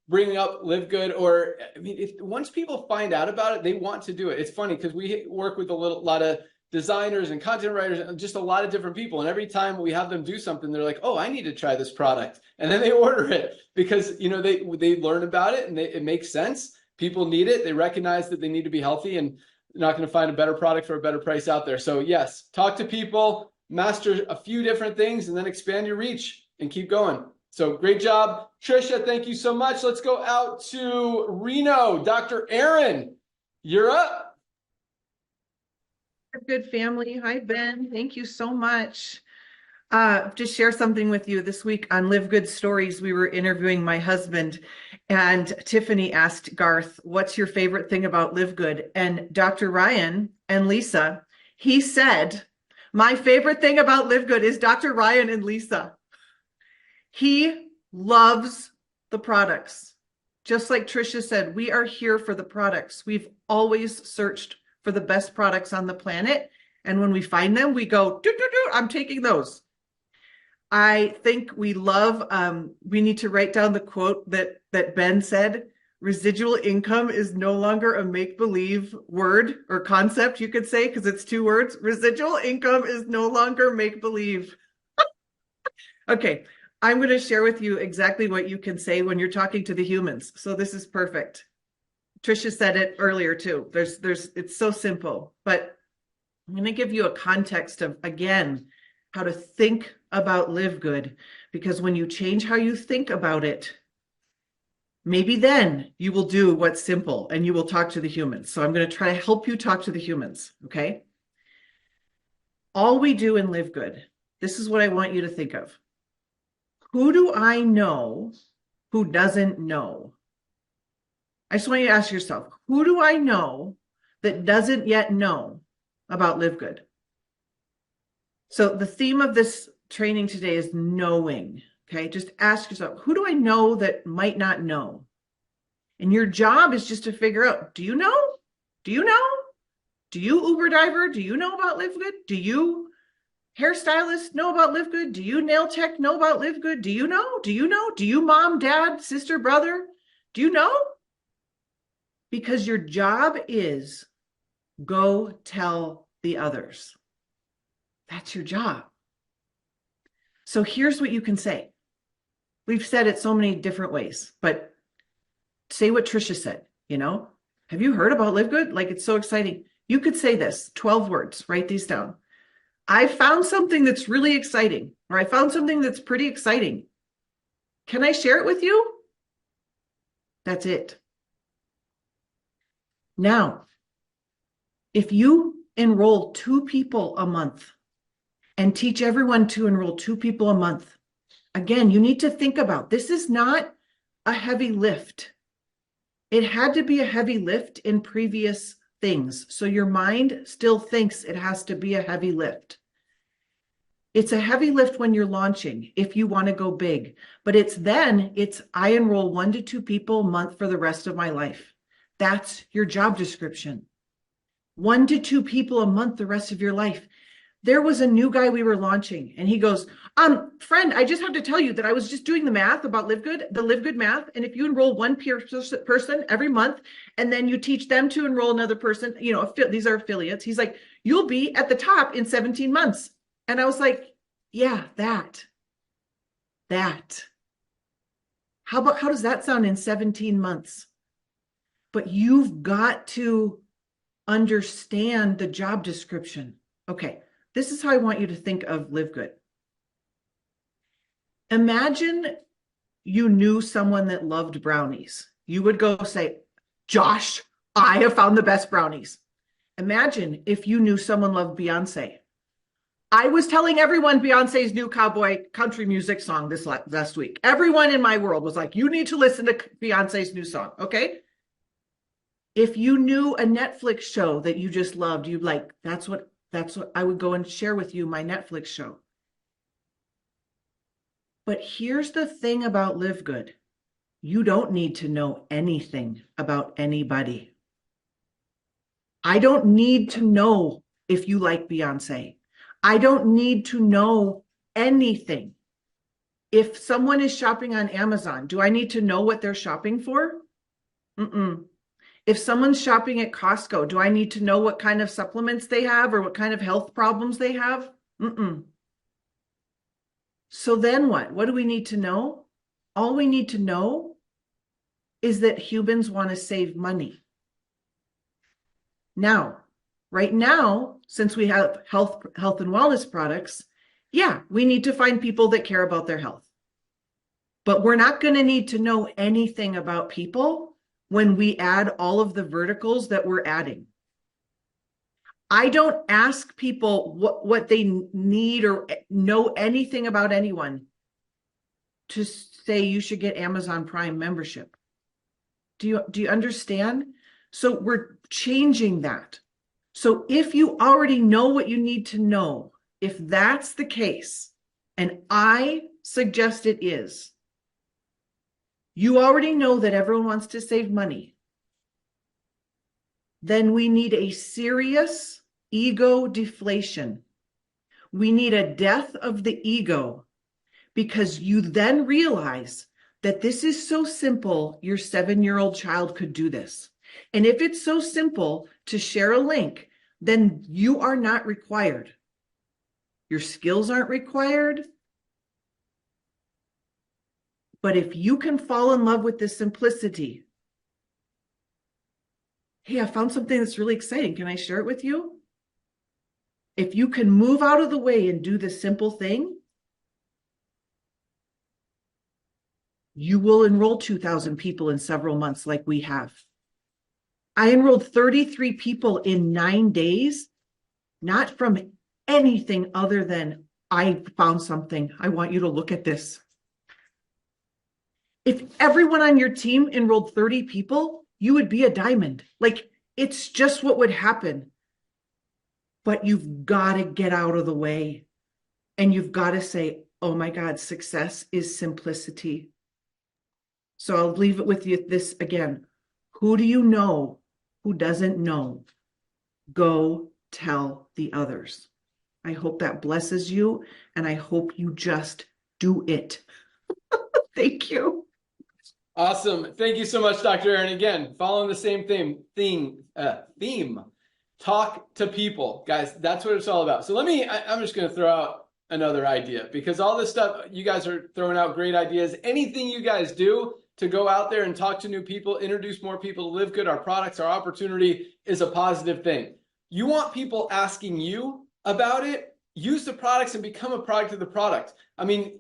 bring up Live Good, or if once people find out about it, they want to do it. It's funny because we work with a lot of designers and content writers and just a lot of different people. And every time we have them do something, they're like, oh, I need to try this product. And then they order it because, they learn about it and it makes sense. People need it. They recognize that they need to be healthy, and they're not going to find a better product for a better price out there. So yes, talk to people, master a few different things, and then expand your reach and keep going. So great job, Trisha. Thank you so much. Let's go out to Reno. Dr. Aaron, you're up. Good family. Hi, Ben. Thank you so much. To share something with you this week on Live Good Stories, we were interviewing my husband, and Tiffany asked Garth, what's your favorite thing about Live Good? And Dr. Ryan and Lisa, he said, my favorite thing about Live Good is Dr. Ryan and Lisa. He loves the products. Just like Trisha said, we are here for the products. We've always searched for the best products on the planet. And when we find them, we go, I'm taking those. I think we love, we need to write down the quote that Ben said, residual income is no longer a make-believe word or concept, you could say, because it's 2 words. Residual income is no longer make-believe. Okay, I'm going to share with you exactly what you can say when you're talking to the humans. So this is perfect. Trisha said it earlier too. It's so simple, but I'm going to give you a context of, again, how to think about Live Good, because when you change how you think about it, maybe then you will do what's simple and you will talk to the humans. So I'm going to try to help you talk to the humans. Okay. All we do in Live Good, this is what I want you to think of. Who do I know who doesn't know? I just want you to ask yourself, who do I know that doesn't yet know about Live Good? So the theme of this training today is knowing. Okay, just ask yourself, who do I know that might not know? And your job is just to figure out, do you know? Do you know? Do you Uber driver? Do you know about Live Good? Do you hairstylist know about Live Good? Do you nail tech know about Live Good? Do you know? Do you know? Do you mom, dad, sister, brother? Do you know? Because your job is go tell the others. That's your job. So here's what you can say. We've said it so many different ways, but say what Trisha said, have you heard about Live Good? Like, it's so exciting. You could say this, 12 words, write these down. I found something that's really exciting, or I found something that's pretty exciting. Can I share it with you? That's it. Now, if you enroll 2 people a month and teach everyone to enroll 2 people a month, again, you need to think about, this is not a heavy lift. It had to be a heavy lift in previous things. So your mind still thinks it has to be a heavy lift. It's a heavy lift when you're launching, if you want to go big, but it's I enroll 1 to 2 people a month for the rest of my life. That's your job description. 1 to 2 people a month the rest of your life. There was a new guy we were launching, and he goes, friend, I just have to tell you that I was just doing the math about Live Good, the Live Good math. And if you enroll 1 person every month, and then you teach them to enroll another person, these are affiliates. He's like, you'll be at the top in 17 months. And I was like, yeah, that. How does that sound in 17 months? But you've got to understand the job description. Okay, this is how I want you to think of Live Good. Imagine you knew someone that loved brownies. You would go say, Josh, I have found the best brownies. Imagine if you knew someone loved Beyonce. I was telling everyone Beyonce's new cowboy country music song this last week. Everyone in my world was like, you need to listen to Beyonce's new song, okay? If you knew a Netflix show that you just loved, you'd like, that's what I would go and share with you, my Netflix show. But here's the thing about Live Good. You don't need to know anything about anybody. I don't need to know if you like Beyonce. I don't need to know anything. If someone is shopping on Amazon, do I need to know what they're shopping for? If someone's shopping at Costco, do I need to know what kind of supplements they have or what kind of health problems they have? So then what? What do we need to know? All we need to know is that humans want to save money. Now, right now, since we have health and wellness products, yeah, we need to find people that care about their health. But we're not going to need to know anything about people when we add all of the verticals that we're adding. I don't ask people what they need or know anything about anyone to say you should get Amazon Prime membership. Do you understand? So we're changing that. So if you already know what you need to know, if that's the case, and I suggest it is, you already know that everyone wants to save money, then we need a serious ego deflation. We need a death of the ego, because you then realize that this is so simple, your 7-year-old child could do this. And if it's so simple to share a link, then you are not required. Your skills aren't required. But if you can fall in love with this simplicity, hey, I found something that's really exciting. Can I share it with you? If you can move out of the way and do this simple thing, you will enroll 2,000 people in several months like we have. I enrolled 33 people in 9 days, not from anything other than I found something. I want you to look at this. If everyone on your team enrolled 30 people, you would be a diamond. Like, it's just what would happen. But you've got to get out of the way. And you've got to say, oh my God, success is simplicity. So I'll leave it with you this again. Who do you know who doesn't know? Go tell the others. I hope that blesses you, and I hope you just do it. Thank you. Awesome. Thank you so much, Dr. Aaron. Again, following the same theme. talk to people, guys. That's what it's all about. So I'm just going to throw out another idea, because all this stuff, you guys are throwing out great ideas. Anything you guys do to go out there and talk to new people, introduce more people to Live Good, our products, our opportunity, is a positive thing. You want people asking you about it, use the products and become a product of the product. I mean,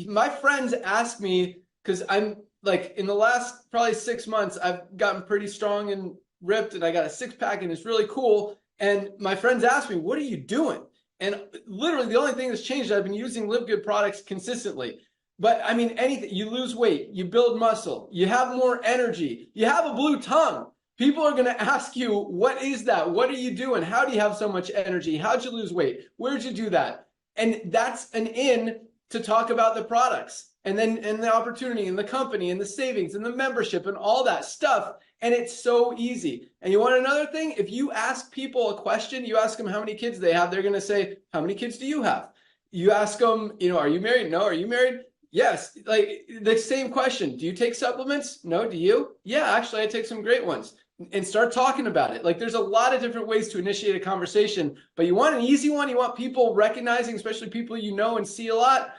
my friends ask me, because I'm like, in the last probably 6 months, I've gotten pretty strong and ripped, and I got a six-pack, and it's really cool. And my friends ask me, what are you doing? And literally the only thing that's changed, I've been using Live Good products consistently. But I mean, anything, you lose weight, you build muscle, you have more energy, you have a blue tongue. People are going to ask you, what is that? What are you doing? How do you have so much energy? How'd you lose weight? Where'd you do that? And that's an in to talk about the products, and then and the opportunity and the company and the savings and the membership and all that stuff. And it's so easy. And you want another thing? If you ask people a question, you ask them how many kids they have, they're going to say, how many kids do you have? You ask them, are you married? No. Are you married? Yes. Like the same question. Do you take supplements? No. Do you? Yeah, actually, I take some great ones. And start talking about it. Like, there's a lot of different ways to initiate a conversation, but you want an easy one. You want people recognizing, especially people you know and see a lot.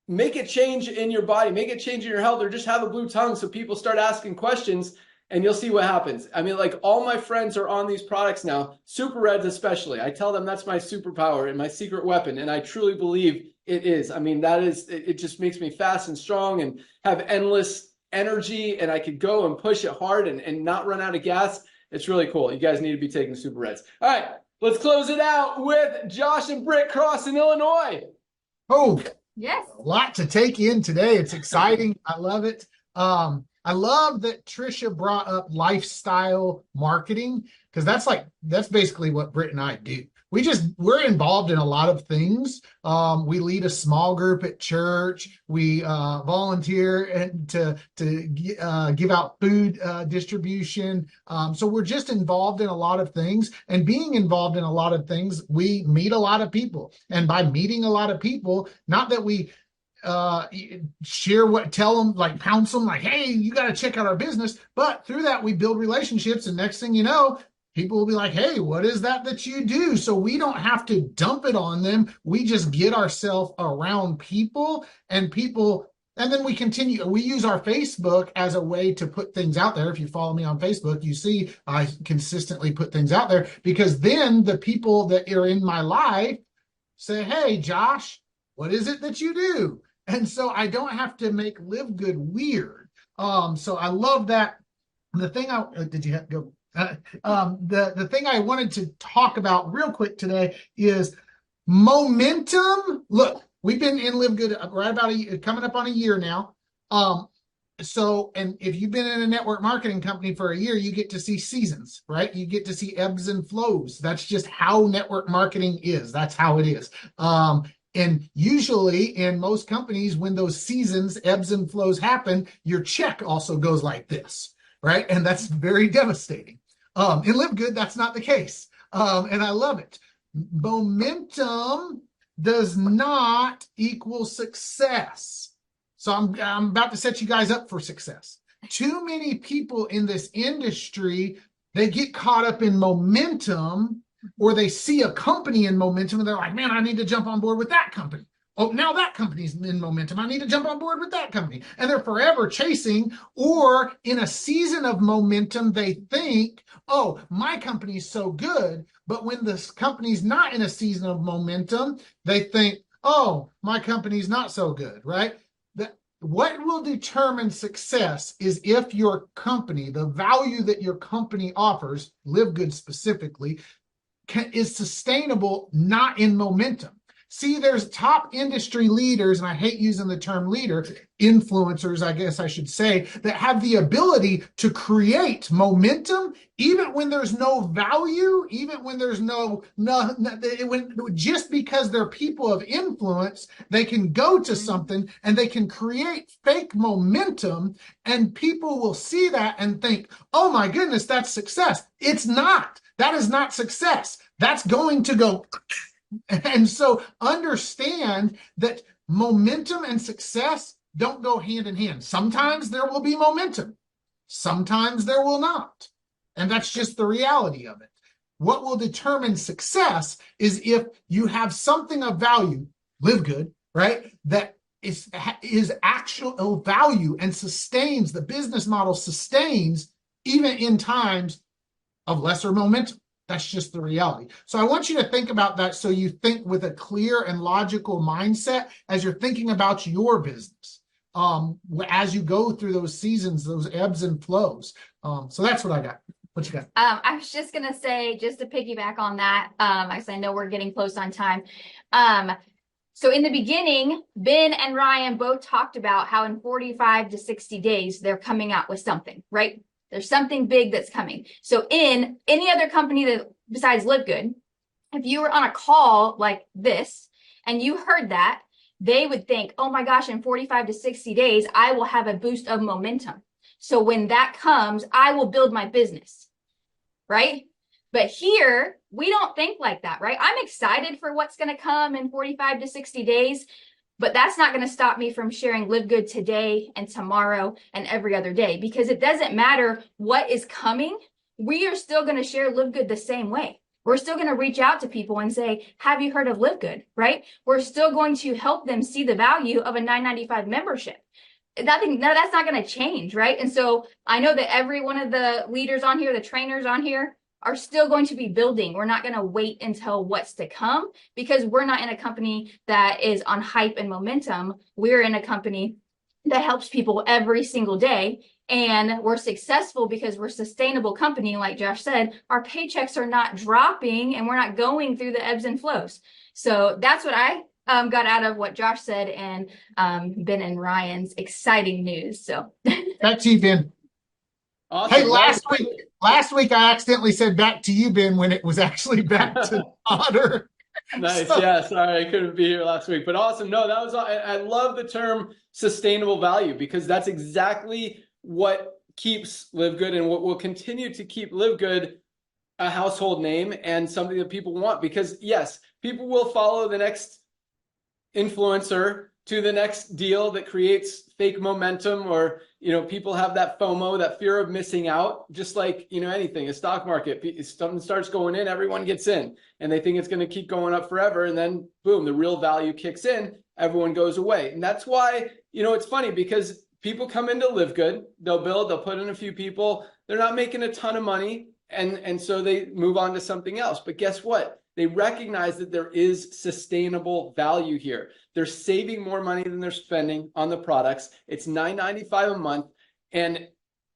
Make a change in your body, make a change in your health, or just have a blue tongue so people start asking questions, and you'll see what happens. I mean, like, all my friends are on these products now, Super Reds especially. I tell them that's my superpower and my secret weapon, and I truly believe it is. I mean, it just makes me fast and strong and have endless energy, and I could go and push it hard and not run out of gas. It's really cool. You guys need to be taking Super Reds. All right, let's close it out with Josh and Britt Cross in Illinois. Oh, Yes. a lot to take in today. It's exciting. I love it. I love that Trisha brought up lifestyle marketing, because that's basically what Britt and I do. We're involved in a lot of things. We lead a small group at church. We volunteer to give out food distribution. So we're just involved in a lot of things. And being involved in a lot of things, we meet a lot of people. And by meeting a lot of people, not that we tell them, like, pounce them, like, hey, you got to check out our business. But through that, we build relationships. And next thing you know, people will be like, hey, what is that you do? So we don't have to dump it on them. We just get ourselves around people, and then we continue. We use our Facebook as a way to put things out there. If you follow me on Facebook, you see I consistently put things out there, because then the people that are in my life say, hey, Josh, what is it that you do? And so I don't have to make Live Good weird. So I love that. The thing the thing I wanted to talk about real quick today is momentum. Look, we've been in Live Good right about coming up on a year now. And if you've been in a network marketing company for a year, you get to see seasons, right? You get to see ebbs and flows. That's just how network marketing is. That's how it is. And usually in most companies, when those seasons, ebbs and flows happen, your check also goes like this, right? And that's very devastating. In Live Good, that's not the case. And I love it. Momentum does not equal success. So I'm about to set you guys up for success. Too many people in this industry, they get caught up in momentum, or they see a company in momentum and they're like, man, I need to jump on board with that company. Oh, now that company's in momentum. I need to jump on board with that company. And they're forever chasing, or in a season of momentum, they think, oh, my company's so good. But when this company's not in a season of momentum, they think, oh, my company's not so good, right? What will determine success is if your company, the value that your company offers, Live Good specifically, is sustainable, not in momentum. See, there's top industry leaders, and I hate using the term leader, influencers, I guess I should say, that have the ability to create momentum even when there's no value, even when there's just because they're people of influence, they can go to something and they can create fake momentum, and people will see that and think, oh my goodness, that's success. It's not. That is not success. That's going to go. And so understand that momentum and success don't go hand in hand. Sometimes there will be momentum. Sometimes there will not. And that's just the reality of it. What will determine success is if you have something of value, Live Good, right? That is actual value and sustains, the business model sustains even in times of lesser momentum. That's just the reality. So I want you to think about that, so you think with a clear and logical mindset as you're thinking about your business, as you go through those seasons, those ebbs and flows. So that's what I got. What you got? I was just gonna say, just to piggyback on that, because I know we're getting close on time. So in the beginning, Ben and Ryan both talked about how in 45 to 60 days, they're coming out with something, right? There's something big that's coming. So in any other company that besides Live Good, if you were on a call like this and you heard that, they would think, oh my gosh, in 45 to 60 days, I will have a boost of momentum. So when that comes, I will build my business, right? But here, we don't think like that, right? I'm excited for what's going to come in 45 to 60 days, but that's not going to stop me from sharing Live Good today and tomorrow and every other day, because it doesn't matter what is coming. We are still going to share Live Good the same way. We're still going to reach out to people and say, have you heard of Live Good, right? We're still going to help them see the value of a $9.95 membership. That's not going to change, right? And so I know that every one of the leaders on here, the trainers on here, are still going to be building. We're not going to wait until what's to come, because we're not in a company that is on hype and momentum. We're in a company that helps people every single day. And we're successful because we're a sustainable company. Like Josh said, our paychecks are not dropping and we're not going through the ebbs and flows. So that's what I got out of what Josh said and Ben and Ryan's exciting news. So Back to you, Ben. Awesome. Hey, last week I accidentally said back to you, Ben, when it was actually back to Otter. Nice. So, Yeah. Sorry, I couldn't be here last week, but awesome. No, that was, I love the term sustainable value, because that's exactly what keeps Live Good and what will continue to keep Live Good a household name and something that people want. Because yes, people will follow the next influencer to the next deal that creates fake momentum, or, people have that FOMO, that fear of missing out, just like, anything, a stock market, if something starts going in, everyone gets in and they think it's going to keep going up forever. And then boom, the real value kicks in, everyone goes away. And that's why, it's funny, because people come into Live Good, they'll put in a few people, they're not making a ton of money. And so they move on to something else. But guess what? They recognize that there is sustainable value here. They're saving more money than they're spending on the products. It's $9.95 a month, and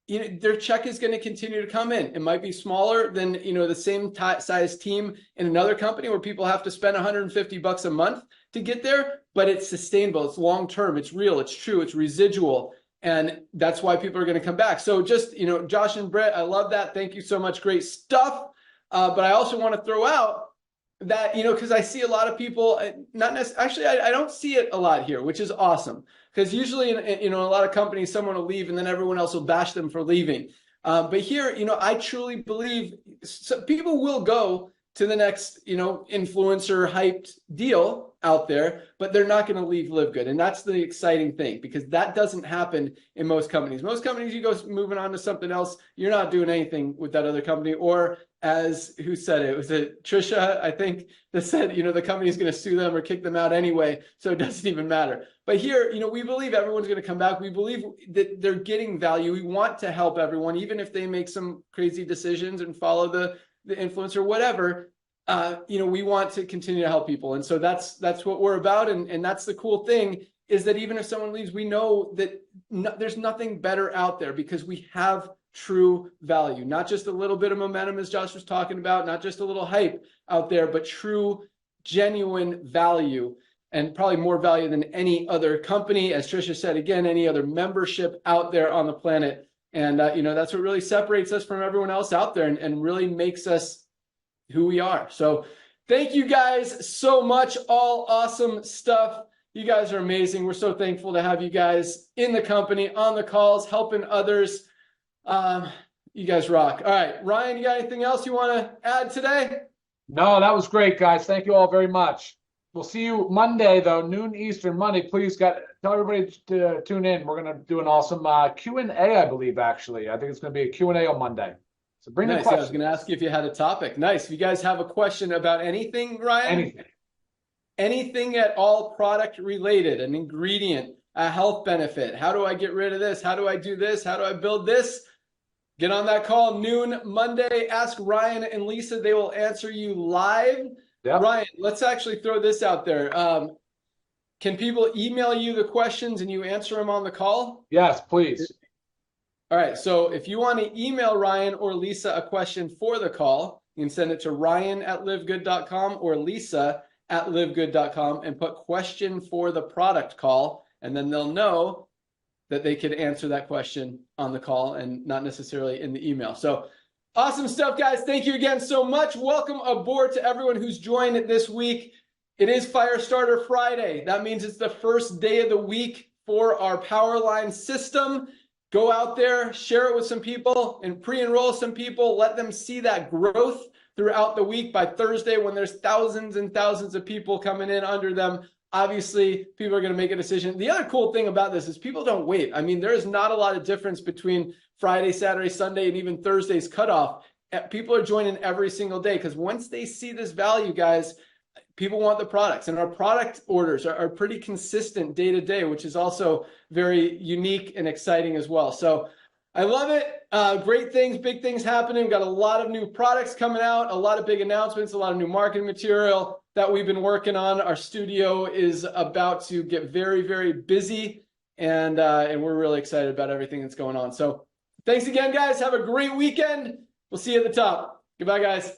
their check is going to continue to come in. It might be smaller than the same size team in another company where people have to spend $150 a month to get there, but it's sustainable. It's long term. It's real. It's true. It's residual. And that's why people are going to come back. So just, Josh and Brett, I love that. Thank you so much. Great stuff. But I also want to throw out that, because I see a lot of people, not necessarily, actually, I don't see it a lot here, which is awesome. Because usually, in a lot of companies, someone will leave and then everyone else will bash them for leaving. But here, I truly believe people will go to the next, influencer hyped deal out there, but they're not going to leave Live Good. And that's the exciting thing, because that doesn't happen in most companies. Most companies, you go moving on to something else, you're not doing anything with that other company. Or as who said it? Was it Trisha, I think, that said, the company's going to sue them or kick them out anyway, so it doesn't even matter. But here, we believe everyone's going to come back. We believe that they're getting value. We want to help everyone, even if they make some crazy decisions and follow the influencer, whatever. We want to continue to help people. And so that's what we're about. And that's the cool thing, is that even if someone leaves, we know that there's nothing better out there, because we have true value, not just a little bit of momentum, as Josh was talking about, not just a little hype out there, but true, genuine value, and probably more value than any other company. As Trisha said, again, any other membership out there on the planet. And, that's what really separates us from everyone else out there, and really makes us who we are. So thank you guys so much. All awesome stuff. You guys are amazing. We're so thankful to have you guys in the company, on the calls, helping others. You guys rock. All right, Ryan, you got anything else you want to add today? No, that was great, guys. Thank you all very much. We'll see you Monday, though, noon Eastern Monday. Please tell everybody to tune in. We're going to do an awesome Q&A, I believe, actually. I think it's going to be a Q&A on Monday. So bring the Nice. Yeah, I was questions. going to ask you if you had a topic. Nice. If you guys have a question about anything, Ryan? Anything. Anything at all product related, an ingredient, a health benefit. How do I get rid of this? How do I do this? How do I build this? Get on that call noon Monday. Ask Ryan and Lisa. They will answer you live. Yep. Ryan, let's actually throw this out there. Can people email you the questions and you answer them on the call? Yes, please. All right. So if you want to email Ryan or Lisa a question for the call, you can send it to ryan@livegood.com or lisa@livegood.com and put question for the product call. And then they'll know that they could answer that question on the call and not necessarily in the email. So awesome stuff, guys. Thank you again so much. Welcome aboard to everyone who's joined this week. It is Firestarter Friday. That means it's the first day of the week for our Powerline system. Go out there, share it with some people, and pre-enroll some people. Let them see that growth throughout the week. By Thursday, when there's thousands and thousands of people coming in under them, obviously, people are going to make a decision. The other cool thing about this is people don't wait. I mean, there is not a lot of difference between Friday, Saturday, Sunday, and even Thursday's cutoff. People are joining every single day because once they see this value, guys, people want the products. And our product orders are pretty consistent day to day, which is also very unique and exciting as well. So I love it. Great things, big things happening. We've got a lot of new products coming out, a lot of big announcements, a lot of new marketing material that we've been working on. Our studio is about to get very, very busy, and we're really excited about everything that's going on. So thanks again, guys. Have a great weekend. We'll see you at the top. Goodbye, guys.